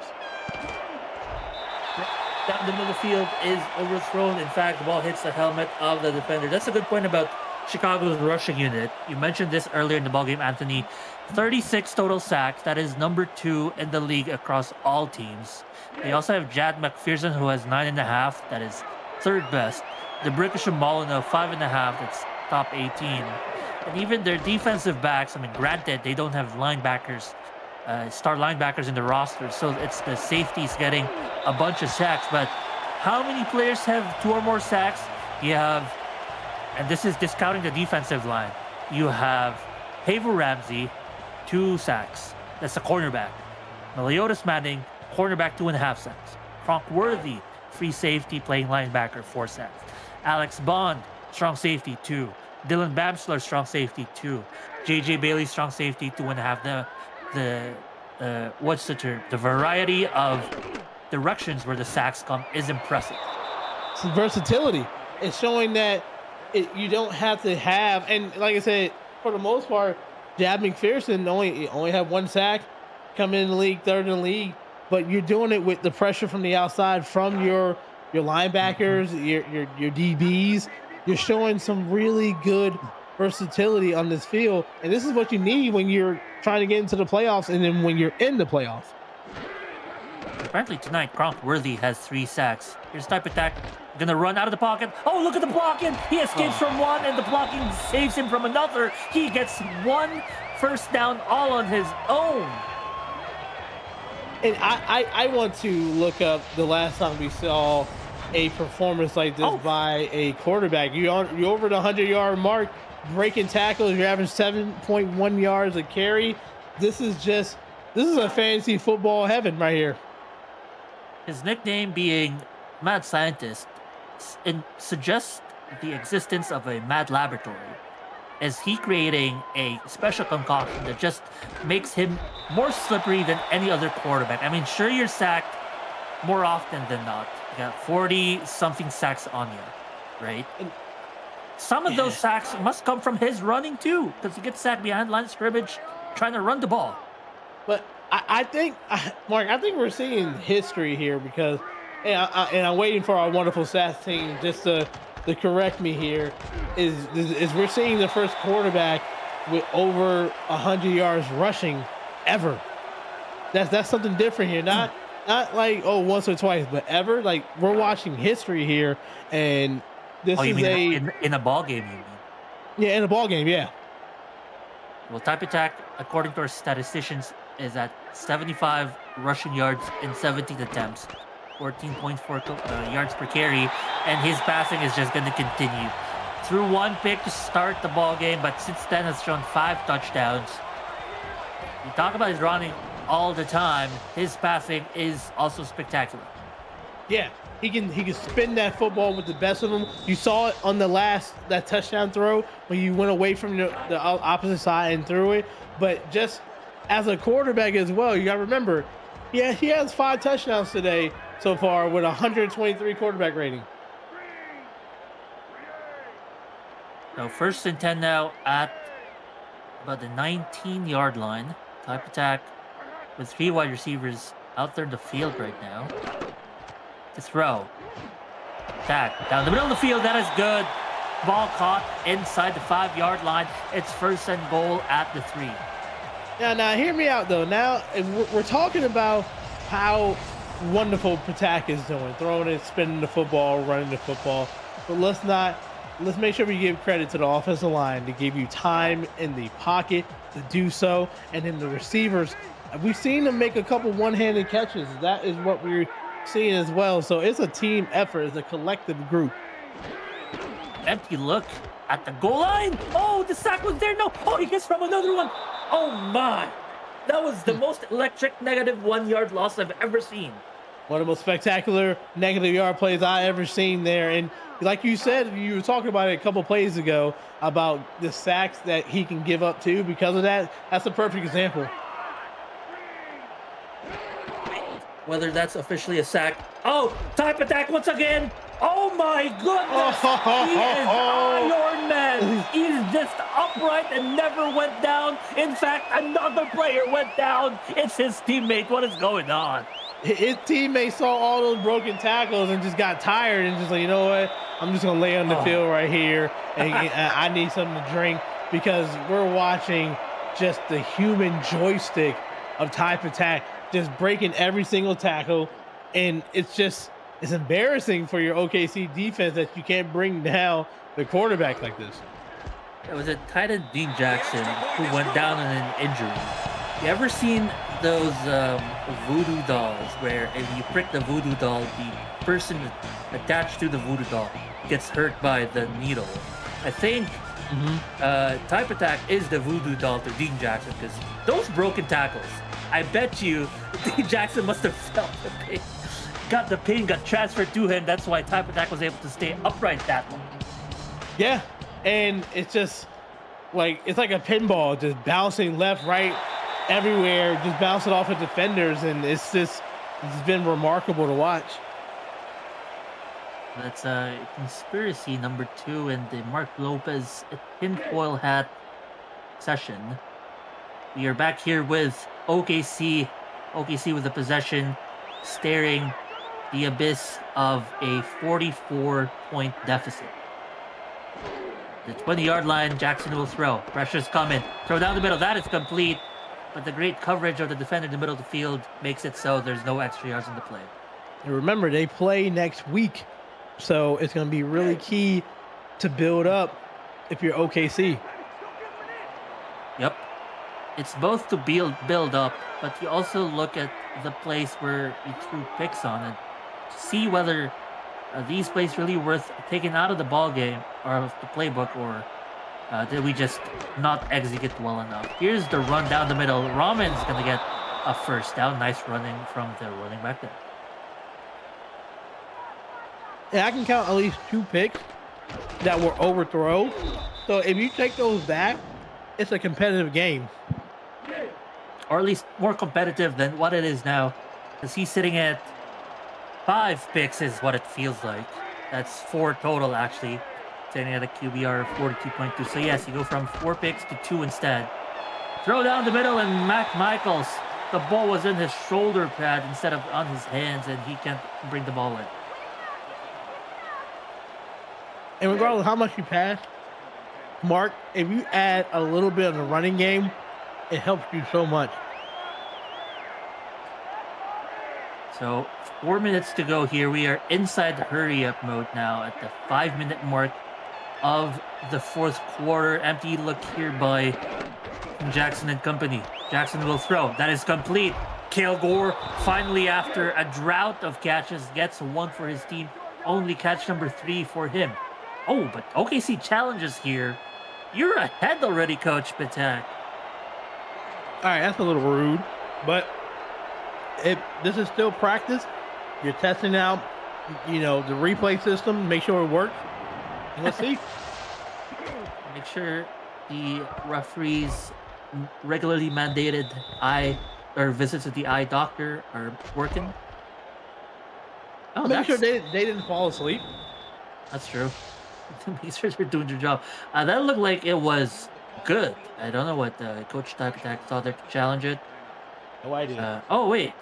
Down the middle of the field is overthrown. In fact, the ball hits the helmet of the defender. That's a good point about Chicago's rushing unit. You mentioned this earlier in the ballgame, Anthony. 36 total sacks. That is number 2 in the league across all teams. They also have Jad McPherson, who has 9.5. That is 3rd best. The British Molyneux, 5.5. That's top 18. And even their defensive backs, I mean, granted, they don't have linebackers, star linebackers in the roster, so it's the safeties getting a bunch of sacks. But how many players have 2 or more sacks? You have, and this is discounting the defensive line, you have Haver Ramsey, 2 sacks. That's a cornerback. Meliodas Manning, cornerback, 2.5 sacks. Kronk Worthy, free safety, playing linebacker, 4 sacks. Alex Bond, strong safety, 2. Dylan Bamsler, strong safety, 2. JJ Bailey, strong safety, 2.5. What's the term? The variety of directions where the sacks come is impressive. Some versatility. It's showing that you don't have to have, and like I said, for the most part, Jad McPherson only had 1 sack, coming in the league, 3rd in the league, but you're doing it with the pressure from the outside from your linebackers, your DBs. You're showing some really good versatility on this field, and this is what you need when you're trying to get into the playoffs and then when you're in the playoffs. Apparently tonight, Kronk Worthy has 3 sacks. Here's type attack. Gonna run out of the pocket. Oh, look at the blocking. He escapes from one, and the blocking saves him from another. He gets 1 first down all on his own. And I want to look up the last time we saw a performance like this by a quarterback. You're over the 100-yard mark, breaking tackles. You're averaging 7.1 yards a carry. This is a fantasy football heaven right here. His nickname being Mad Scientist suggests the existence of a mad laboratory. Is he creating a special concoction that just makes him more slippery than any other quarterback? I mean, sure, you're sacked more often than not. You got 40-something sacks on you, right? And some of those sacks must come from his running, too, because he gets sacked behind line of scrimmage trying to run the ball. But I think, Mark, I think we're seeing history here because, and I'm waiting for our wonderful stats team just to correct me here, is we're seeing the first quarterback with over 100 yards rushing ever. That's something different here. Not like once or twice, but ever. Like, we're watching history here, and this is in a ball game, you mean? Yeah, in a ball game, yeah. Well, type attack, according to our statisticians, is at 75 rushing yards in 17 attempts, 14.4 yards per carry, and his passing is just going to continue. Threw 1 pick to start the ball game, but since then has shown 5 touchdowns. You talk about his running, all the time, his passing is also spectacular. Yeah, he can spin that football with the best of them. You saw it on that touchdown throw when you went away from the opposite side and threw it. But just as a quarterback as well, you got to remember, yeah, he has 5 touchdowns today so far with 123 quarterback rating. So 1st and 10 now at about the 19-yard line. Type attack with 3 wide receivers out there in the field right now. To throw. Attack down the middle of the field. That is good. Ball caught inside the 5-yard line. It's 1st and goal at the 3. Now, hear me out though. Now, we're talking about how wonderful Patak is doing, throwing it, spinning the football, running the football. But let's make sure we give credit to the offensive line to give you time in the pocket to do so, and then the receivers. We've seen them make a couple one-handed catches. That is what we're seeing as well. So it's a team effort, it's a collective group. Empty look at the goal line. Oh, the sack was there. No. Oh, he gets from another one. Oh my. That was the most electric negative 1-yard loss I've ever seen. One of the most spectacular negative yard plays I ever seen there. And like you said, you were talking about it a couple plays ago about the sacks that he can give up too. Because of that, that's a perfect example. Whether that's officially a sack. Oh, type attack once again. Oh my goodness. He is Iron Man. He's just upright and never went down. In fact, another player went down. It's his teammate. What is going on? His teammates saw all those broken tackles and just got tired and just like, you know what? I'm just going to lay on the field right here. And I need something to drink, because we're watching just the human joystick of type attack just breaking every single tackle. And it's embarrassing for your OKC defense that you can't bring down the quarterback like this. It was a tight end, Dean Jackson, who went down in an injury. You ever seen those voodoo dolls where if you prick the voodoo doll, the person attached to the voodoo doll gets hurt by the needle? I think type attack is the voodoo doll to Dean Jackson, because those broken tackles, I bet you Dean Jackson must have felt the pain. Got the pain, got transferred to him. That's why type attack was able to stay upright that long. Yeah, and it's just like, it's like a pinball, just bouncing left, right, everywhere, just bouncing off of defenders, and it's been remarkable to watch. That's conspiracy number 2 in the Mark Lopez tinfoil hat session. We are back here with OKC. OKC with the possession, staring the abyss of a 44-point deficit. The 20-yard line, Jackson will throw. Pressure's coming. Throw down the middle. That is complete. But the great coverage of the defender in the middle of the field makes it so there's no extra yards in the play. And remember, they play next week, so it's going to be really key to build up if you're OKC. Yep. It's both to build up, but you also look at the place where you threw picks on and see whether these plays really worth taking out of the ball game or of the playbook, or did we just not execute well enough? Here's the run down the middle. Raman's going to get a first down. Nice running from the running back there. Yeah, I can count at least 2 picks that were overthrown. So if you take those back, it's a competitive game. Or at least more competitive than what it is now. Because he's sitting at 5 picks is what it feels like. That's 4 total, actually. Sitting at a QBR of 42.2. So yes, you go from 4 picks to 2 instead. Throw down the middle, and Mac Michaels, the ball was in his shoulder pad instead of on his hands, and he can't bring the ball in. And regardless of how much you pass, Mark, if you add a little bit of the running game, it helps you so much. So 4 minutes to go here. We are inside the hurry-up mode now at the 5-minute mark of the 4th quarter. Empty look here by Jackson and company. Jackson will throw. That is complete. Cale Gore, finally after a drought of catches, gets 1 for his team. Only catch number 3 for him. Oh, but OKC challenges here. You're ahead already, Coach Patak. All right, that's a little rude, but this is still practice. You're testing out, the replay system, make sure it works. And let's see. Make sure the referees regularly mandated eye or visits to the eye doctor are working. Oh, Make sure they didn't fall asleep. That's true. Make sure they're doing their job. That looked like it was good. I don't know what Coach Tapatak thought there to challenge it. No idea. Oh wait,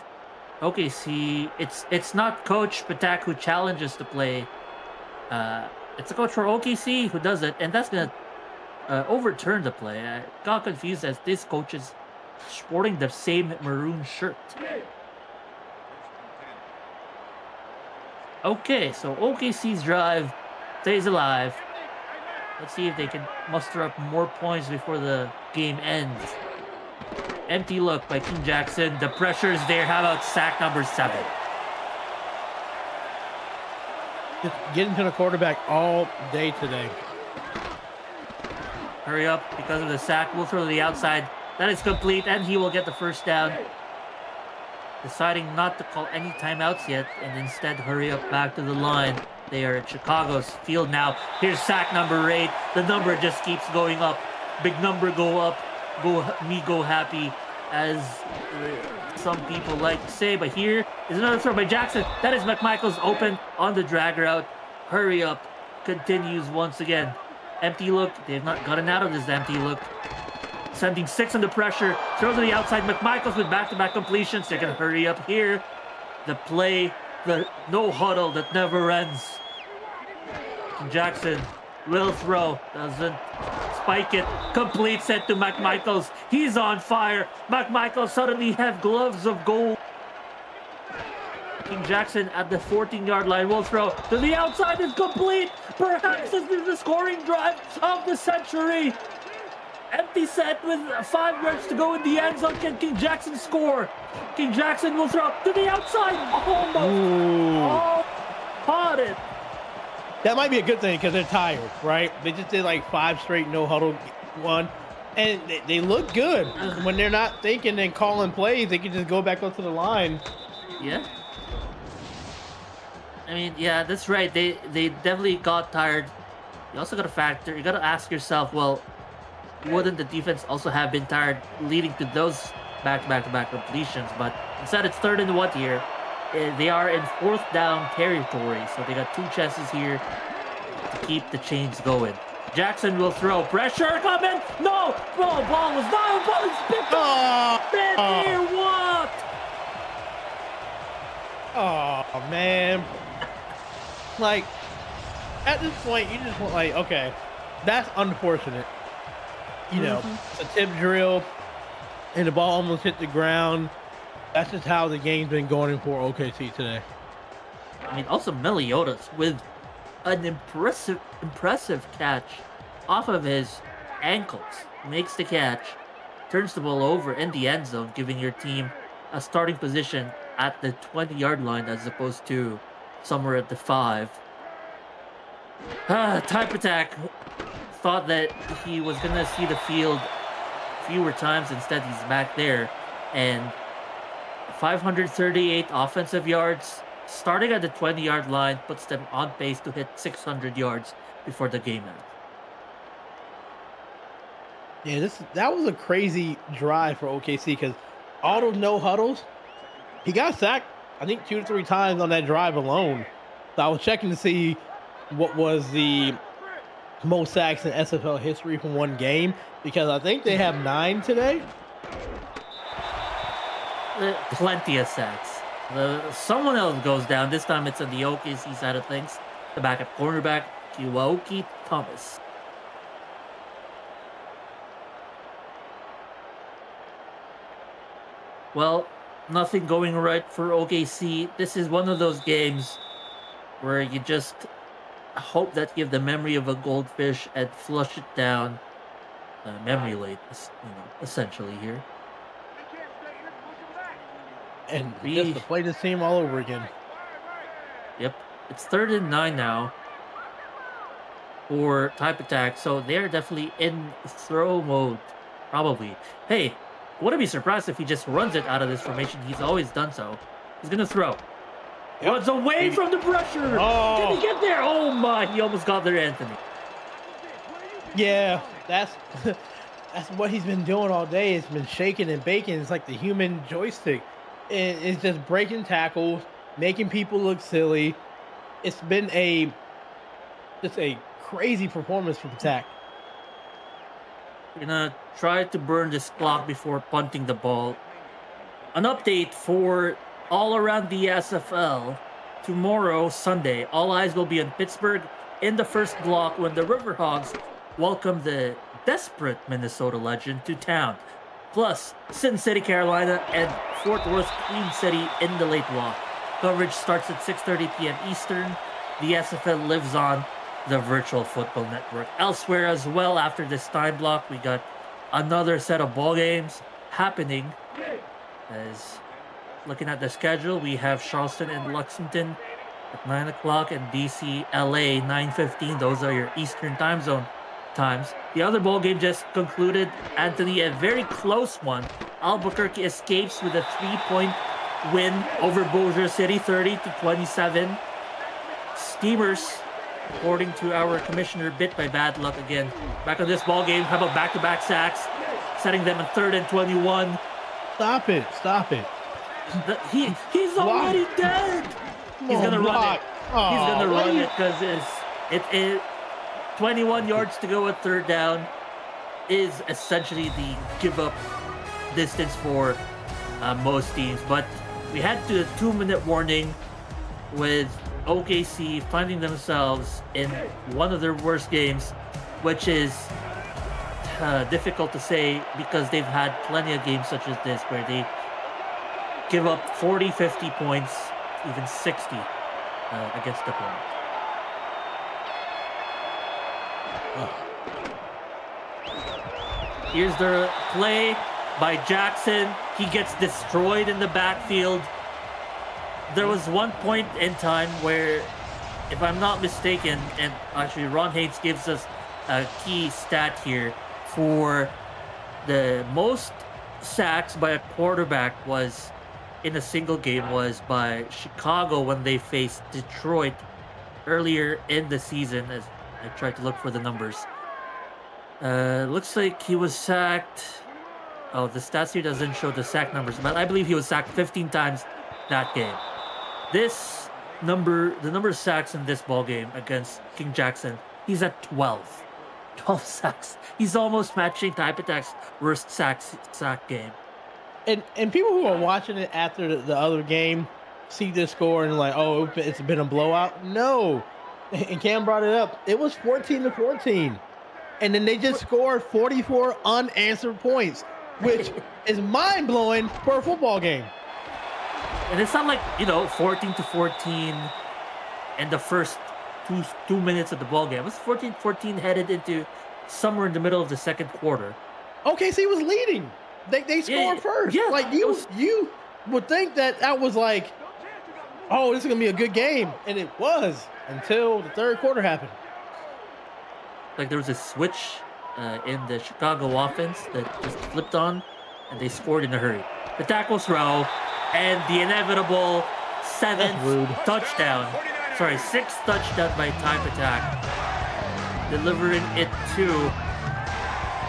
okay. See, it's not Coach Patak who challenges the play. It's a coach for OKC who does it, and that's gonna overturn the play. I got confused as this coach is sporting the same maroon shirt. Okay, so OKC's drive stays alive. Let's see if they can muster up more points before the game ends. Empty look by King Jackson. The pressure is there. How about sack number 7? Just getting to the quarterback all day today. Hurry up because of the sack. We'll throw to the outside. That is complete, and he will get the first down. Deciding not to call any timeouts yet, and instead hurry up back to the line. They are at Chicago's field now. Here's sack number 8. The number just keeps going up. Big number go up. Go happy, as some people like to say. But here is another throw by Jackson. That is McMichael's open on the drag route. Hurry up. Continues once again. Empty look. They have not gotten out of this empty look. Sending 6 under pressure. Throw to the outside. McMichaels with back-to-back completions. They're going to hurry up here. The play, the no huddle that never ends. Jackson will throw. Doesn't spike it. Completes it to McMichaels. He's on fire. McMichaels suddenly have gloves of gold. King Jackson at the 14-yard line will throw to the outside. Is complete. Perhaps this is the scoring drive of the century. Empty set with 5 yards to go in the end zone. Can King Jackson score? King Jackson will throw to the outside. Almost. Caught it. That might be a good thing because they're tired, right? They just did like 5 straight no huddle one, and they look good. When they're not thinking and calling plays, they can just go back up to the line. Yeah. I mean, yeah, that's right. They definitely got tired. You also got to factor. You got to ask yourself, well, wouldn't the defense also have been tired leading to those back-to-back completions? But instead, it's 3rd and 1 here. They are in 4th down territory, so they got 2 chances here to keep the chains going. Jackson will throw. Pressure coming. No, ball was not. Ball is picked up. Here, what? Oh man! Like at this point, you just want okay, that's unfortunate. It's a tip drill, and the ball almost hit the ground. That's just how the game's been going for OKC today. I mean, also Meliodas with an impressive catch off of his ankles. Makes the catch, turns the ball over in the end zone, giving your team a starting position at the 20-yard line as opposed to somewhere at the 5. Type Attack thought that he was going to see the field fewer times. Instead, he's back there. And 538 offensive yards, starting at the 20-yard line, puts them on pace to hit 600 yards before the game ends. Yeah, that was a crazy drive for OKC because all those no huddles, he got sacked, I think 2 to 3 times on that drive alone. So I was checking to see what was the most sacks in SFL history from one game because I think they have 9 today. Plenty of sacks. Someone else goes down. This time it's on the OKC side of things. The backup cornerback, Kiwaoki Thomas. Well, nothing going right for OKC. This is one of those games where you just hope that you have the memory of a goldfish and flush it down memory lane, essentially here. And just to play this team all over again. Yep. It's 3rd and 9 now for Type Attack. So they're definitely in throw mode, probably. Hey, Wouldn't be surprised if he just runs it out of this formation. He's always done so. He's going to throw. Runs away from the pressure. Oh. Did he get there? Oh my, he almost got there, Anthony. Yeah, that's what he's been doing all day. It's been shaking and baking. It's like the human joystick. It's just breaking tackles, making people look silly. It's been just a crazy performance from Zach. We're going to try to burn this clock before punting the ball. An update for all around the SFL. Tomorrow, Sunday, all eyes will be on Pittsburgh in the first block when the Riverhogs welcome the desperate Minnesota Legend to town. Plus, Sin City, Carolina, and Fort Worth, Queen City in the late block. Coverage starts at 6:30 p.m. Eastern. The SFL lives on the Virtual Football Network. Elsewhere as well, after this time block, we got another set of ball games happening. As looking at the schedule, we have Charleston and Lexington at 9 o'clock and DC, LA, 9:15. Those are your Eastern time zone times. The other ball game just concluded, Anthony, a very close one. Albuquerque escapes with a 3-point win over Bossier City, 30-27. Steamers, according to our commissioner, bit by bad luck again. Back on this ball game, how about back-to-back sacks, setting them at 3rd and 21. Stop it! He's already dead. He's gonna run it. He's gonna run it because it 21 yards to go at 3rd down is essentially the give-up distance for most teams. But we had to a 2-minute warning with OKC finding themselves in one of their worst games, which is difficult to say because they've had plenty of games such as this where they give up 40, 50 points, even 60 against the opponent. Here's the play by Jackson. He gets destroyed in the backfield. There was one point in time where, if I'm not mistaken, and actually Ron Haynes gives us a key stat here, for the most sacks by a quarterback was in a single game was by Chicago when they faced Detroit earlier in the season, as I tried to look for the numbers. Looks like he was sacked. Oh, the stats here doesn't show the sack numbers, but I believe he was sacked 15 times that game. The number of sacks in this ball game against King Jackson, he's at 12. 12 sacks. He's almost matching Type Attack's worst sack game. And people who are watching it after the other game see this score and like, oh, it's been a blowout. No. And Cam brought it up. It was 14-14. And then they just scored 44 unanswered points, which is mind-blowing for a football game. And it's not like, 14-14 in the first two minutes of the ball game. It was 14-14 headed into somewhere in the middle of the second quarter. OKC was leading. They scored first. Yeah, like you would think that was like, oh, this is gonna be a good game, and it was until the third quarter happened. Like there was a switch in the Chicago offense that just flipped on, and they scored in a hurry. The tackle throw, and the inevitable sixth touchdown by Type Attack, delivering it to.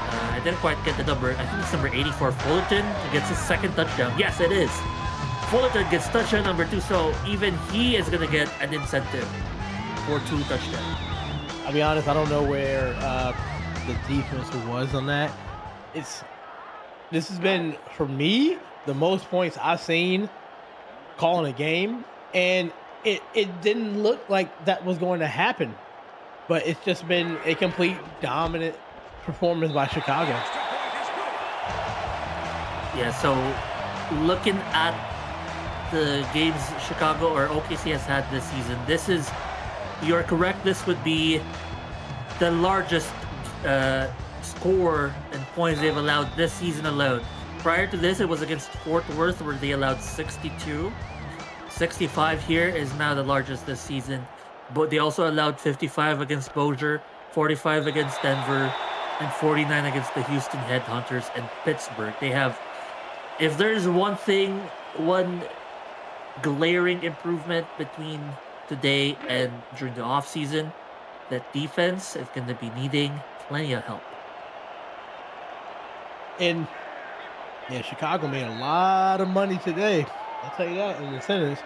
I didn't quite get the number. I think it's number 84, Fullerton, who gets his second touchdown. Yes, it is. Fullerton gets touchdown number 2, so even he is going to get an incentive for 2 touchdowns. I'll be honest, I don't know where the defense was on that. This has been, for me, the most points I've seen calling a game, and it didn't look like that was going to happen. But it's just been a complete dominant performance by Chicago. Yeah, so looking at the games Chicago or OKC has had this season, you're correct, this would be the largest score and points they've allowed this season alone. Prior to this, it was against Fort Worth where they allowed 62. 65 here is now the largest this season. But they also allowed 55 against Bossier, 45 against Denver, and 49 against the Houston Headhunters and Pittsburgh. They have if there's one glaring improvement between today and during the offseason, that defense is going to be needing plenty of help. And yeah, Chicago made a lot of money today. I'll tell you that in incentives.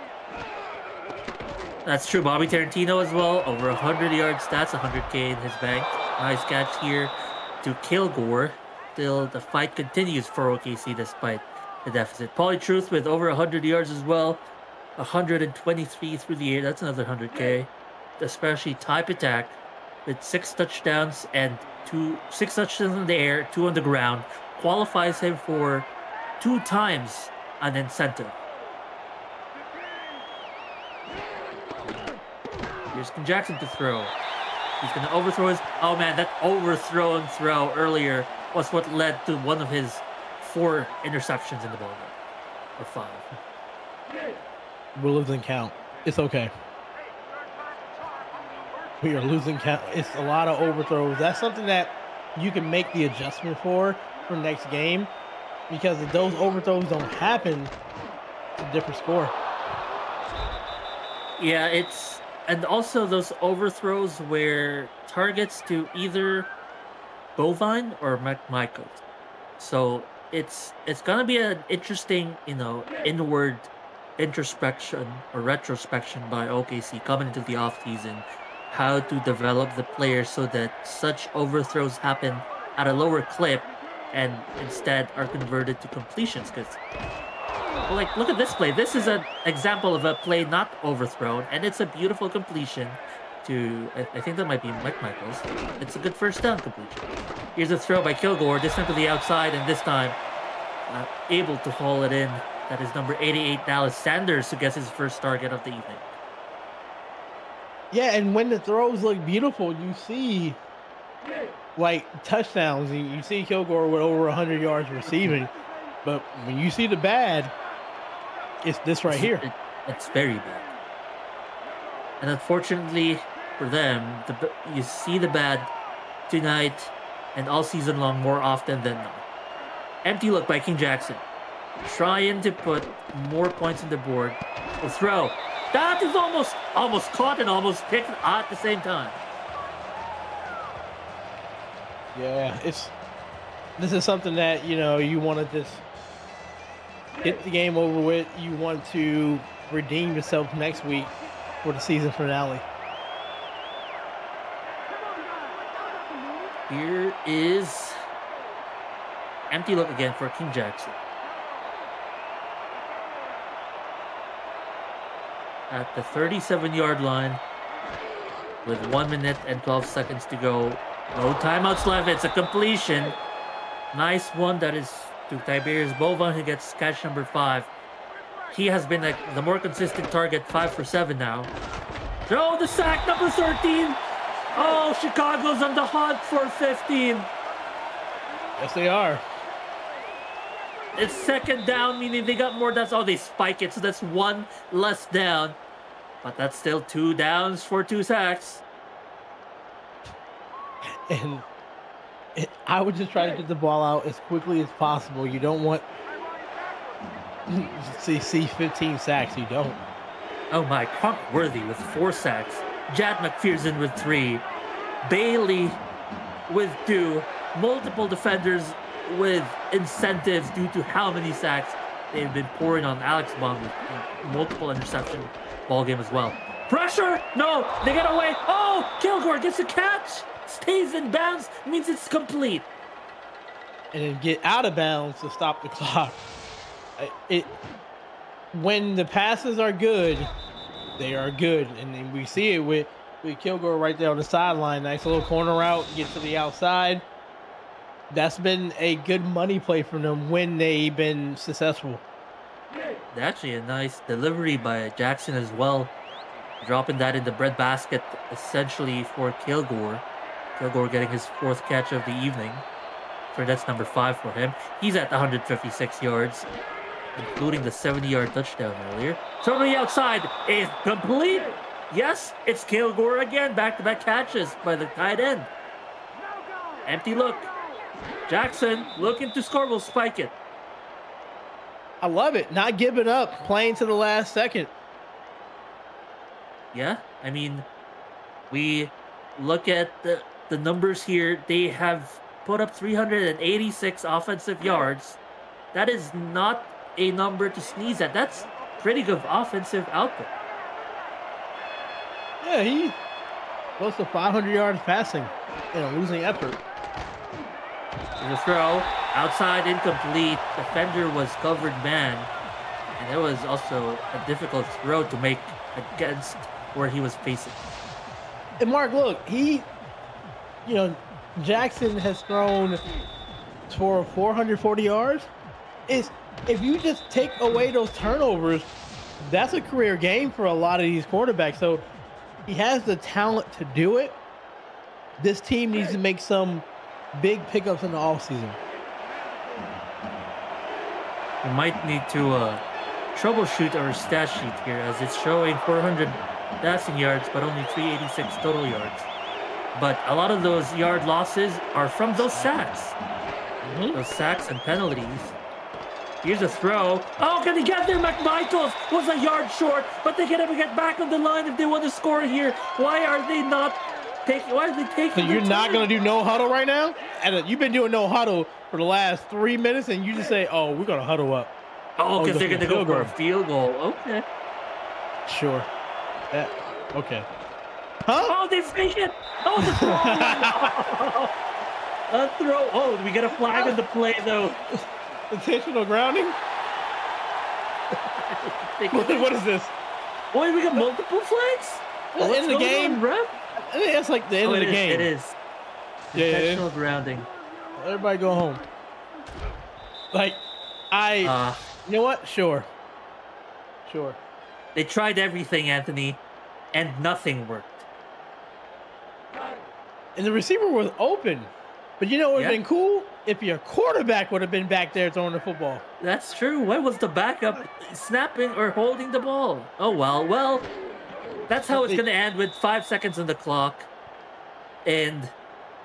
That's true. Bobby Tarantino as well, over 100 yards. That's 100K in his bank. Nice catch here to Kilgore. Still, the fight continues for OKC despite the deficit. Pauly Truth with over 100 yards as well. 123 through the air. That's another 100K. Especially type attack with 6 touchdowns and 6 touchdowns in the air, 2 on the ground. Qualifies him for 2 times an incentive. Here's King Jackson to throw. He's going to overthrow his... Oh, man, that overthrown throw earlier was what led to one of his 4 interceptions in the ball game. Or 5. We're losing count. It's okay. We are losing count. It's a lot of overthrows. That's something that you can make the adjustment for next game. Because if those overthrows don't happen, it's a different score. Yeah, it's... And also those overthrows were targets to either Bovine or McMichael. So it's gonna be an interesting, inward introspection or retrospection by OKC coming into the offseason, how to develop the players so that such overthrows happen at a lower clip and instead are converted to completions. Because, like, look at this play. This is an example of a play not overthrown, and it's a beautiful completion to, I think that might be McMichaels. It's a good first down completion. Here's a throw by Kilgore, this time to the outside, and this time able to haul it in. That is number 88, Dallas Sanders, who gets his first target of the evening. Yeah, and when the throws look beautiful, you see, like, touchdowns. You see Kilgore with over 100 yards receiving. But when you see the bad, it's this right here. It's very bad. And unfortunately for them, you see the bad tonight and all season long more often than not. Empty look by King Jackson. Trying to put more points on the board. The throw. That is almost caught and almost picked at the same time. Yeah, this is something that, you want to just get the game over with. You want to redeem yourself next week for the season finale. Here is empty look again for King Jackson. At the 37-yard line with 1 minute and 12 seconds to go. No timeouts left. It's a completion. Nice one. That is to Tiberius Bovan, who gets catch number 5. He has been the more consistent target, 5 for 7 now. Throw the sack, number 13. Oh, Chicago's on the hunt for 15. Yes, they are. It's second down, meaning they got more. That's all they spike it. So that's 1 less down. But that's still 2 downs for 2 sacks. And I would just try to get the ball out as quickly as possible. You don't want to see 15 sacks. You don't. Oh my, Worthy with 4 sacks. Jad McPherson with 3. Bailey with 2. Multiple defenders with incentives due to how many sacks they've been pouring on Alex Bond with multiple interception ball game as well. Pressure! No! They get away! Oh! Kilgore gets a catch! Stays in bounds, means it's complete. And then get out of bounds to stop the clock. When the passes are good, they are good. And then we see it with Kilgore right there on the sideline. Nice little corner route, get to the outside. That's been a good money play for them when they've been successful. Actually, a nice delivery by Jackson as well. Dropping that in the breadbasket essentially for Kilgore. Kilgore getting his 4th catch of the evening. So that's number 5 for him. He's at 156 yards, including the 70-yard touchdown earlier. So to the outside is complete. Yes, it's Kilgore again. Back-to-back catches by the tight end. Empty look. Jackson looking to score, will spike it. I love it. Not giving up, playing to the last second. Yeah, I mean, we look at the numbers here. They have put up 386 offensive yards. That is not a number to sneeze at. That's pretty good offensive output. Yeah, he close to 500 yards passing in a losing effort. There's a throw outside, incomplete. Defender was covered man, and it was also a difficult throw to make against where he was facing. And Mark, look, Jackson has thrown for 440 yards. If you just take away those turnovers, that's a career game for a lot of these quarterbacks. So he has the talent to do it. This team needs to make some big pickups in the offseason. We might need to troubleshoot our stat sheet here, as it's showing 400 passing yards, but only 386 total yards. But a lot of those yard losses are from those sacks. Those sacks and penalties. Here's a throw. Oh, can he get there? McMichaels was a yard short, but they can never get back on the line if they want to score here. Why are they not taking? Why are they taking? So you're not going to do no huddle right now? And you've been doing no huddle for the last 3 minutes, and you just say, "Oh, we're going to huddle up." Oh, because they're going to go for a field goal. Okay. Sure. Yeah. Okay. Huh? Oh, they fake it. Oh, the throw. A throw. Oh, we get a flag on the play though. Intentional grounding? What is this? Boy, we got multiple flags? The end of the game, ref? I think that's like the end of the game. It is. Yeah, Intentional grounding. Everybody go home. Like, you know what? Sure. They tried everything, Anthony, and nothing worked. And the receiver was open. But you know what would have been cool? If your quarterback would have been back there throwing the football. That's true. Why was the backup snapping or holding the ball? Oh, well, that's how it's going to end with 5 seconds on the clock. And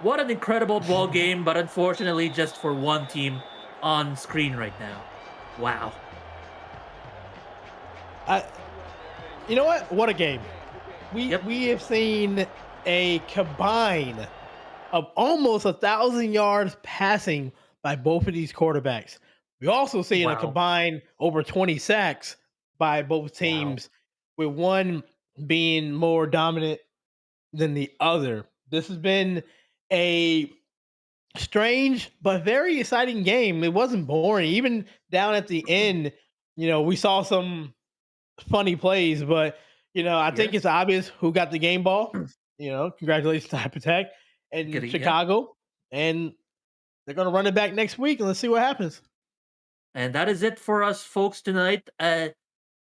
what an incredible ball game, but unfortunately just for one team on screen right now. Wow. You know what? What a game. We have seen a combine of almost 1,000 yards passing by both of these quarterbacks. We also seen a combined over 20 sacks by both teams, with one being more dominant than the other. This has been a strange but very exciting game. It wasn't boring. Even down at the end, we saw some funny plays, but I think it's obvious who got the game ball. Congratulations to Hypertech and Chicago. And they're going to run it back next week, and let's see what happens. And that is it for us, folks, tonight.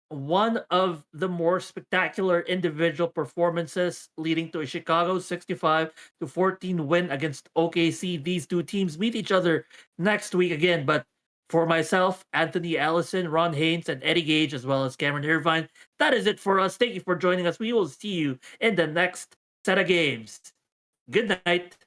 One of the more spectacular individual performances leading to a Chicago 65-14 win against OKC. These two teams meet each other next week again. But for myself, Anthony Allison, Ron Haynes, and Eddie Gage, as well as Cameron Irvine, that is it for us. Thank you for joining us. We will see you in the next set of games. Good night.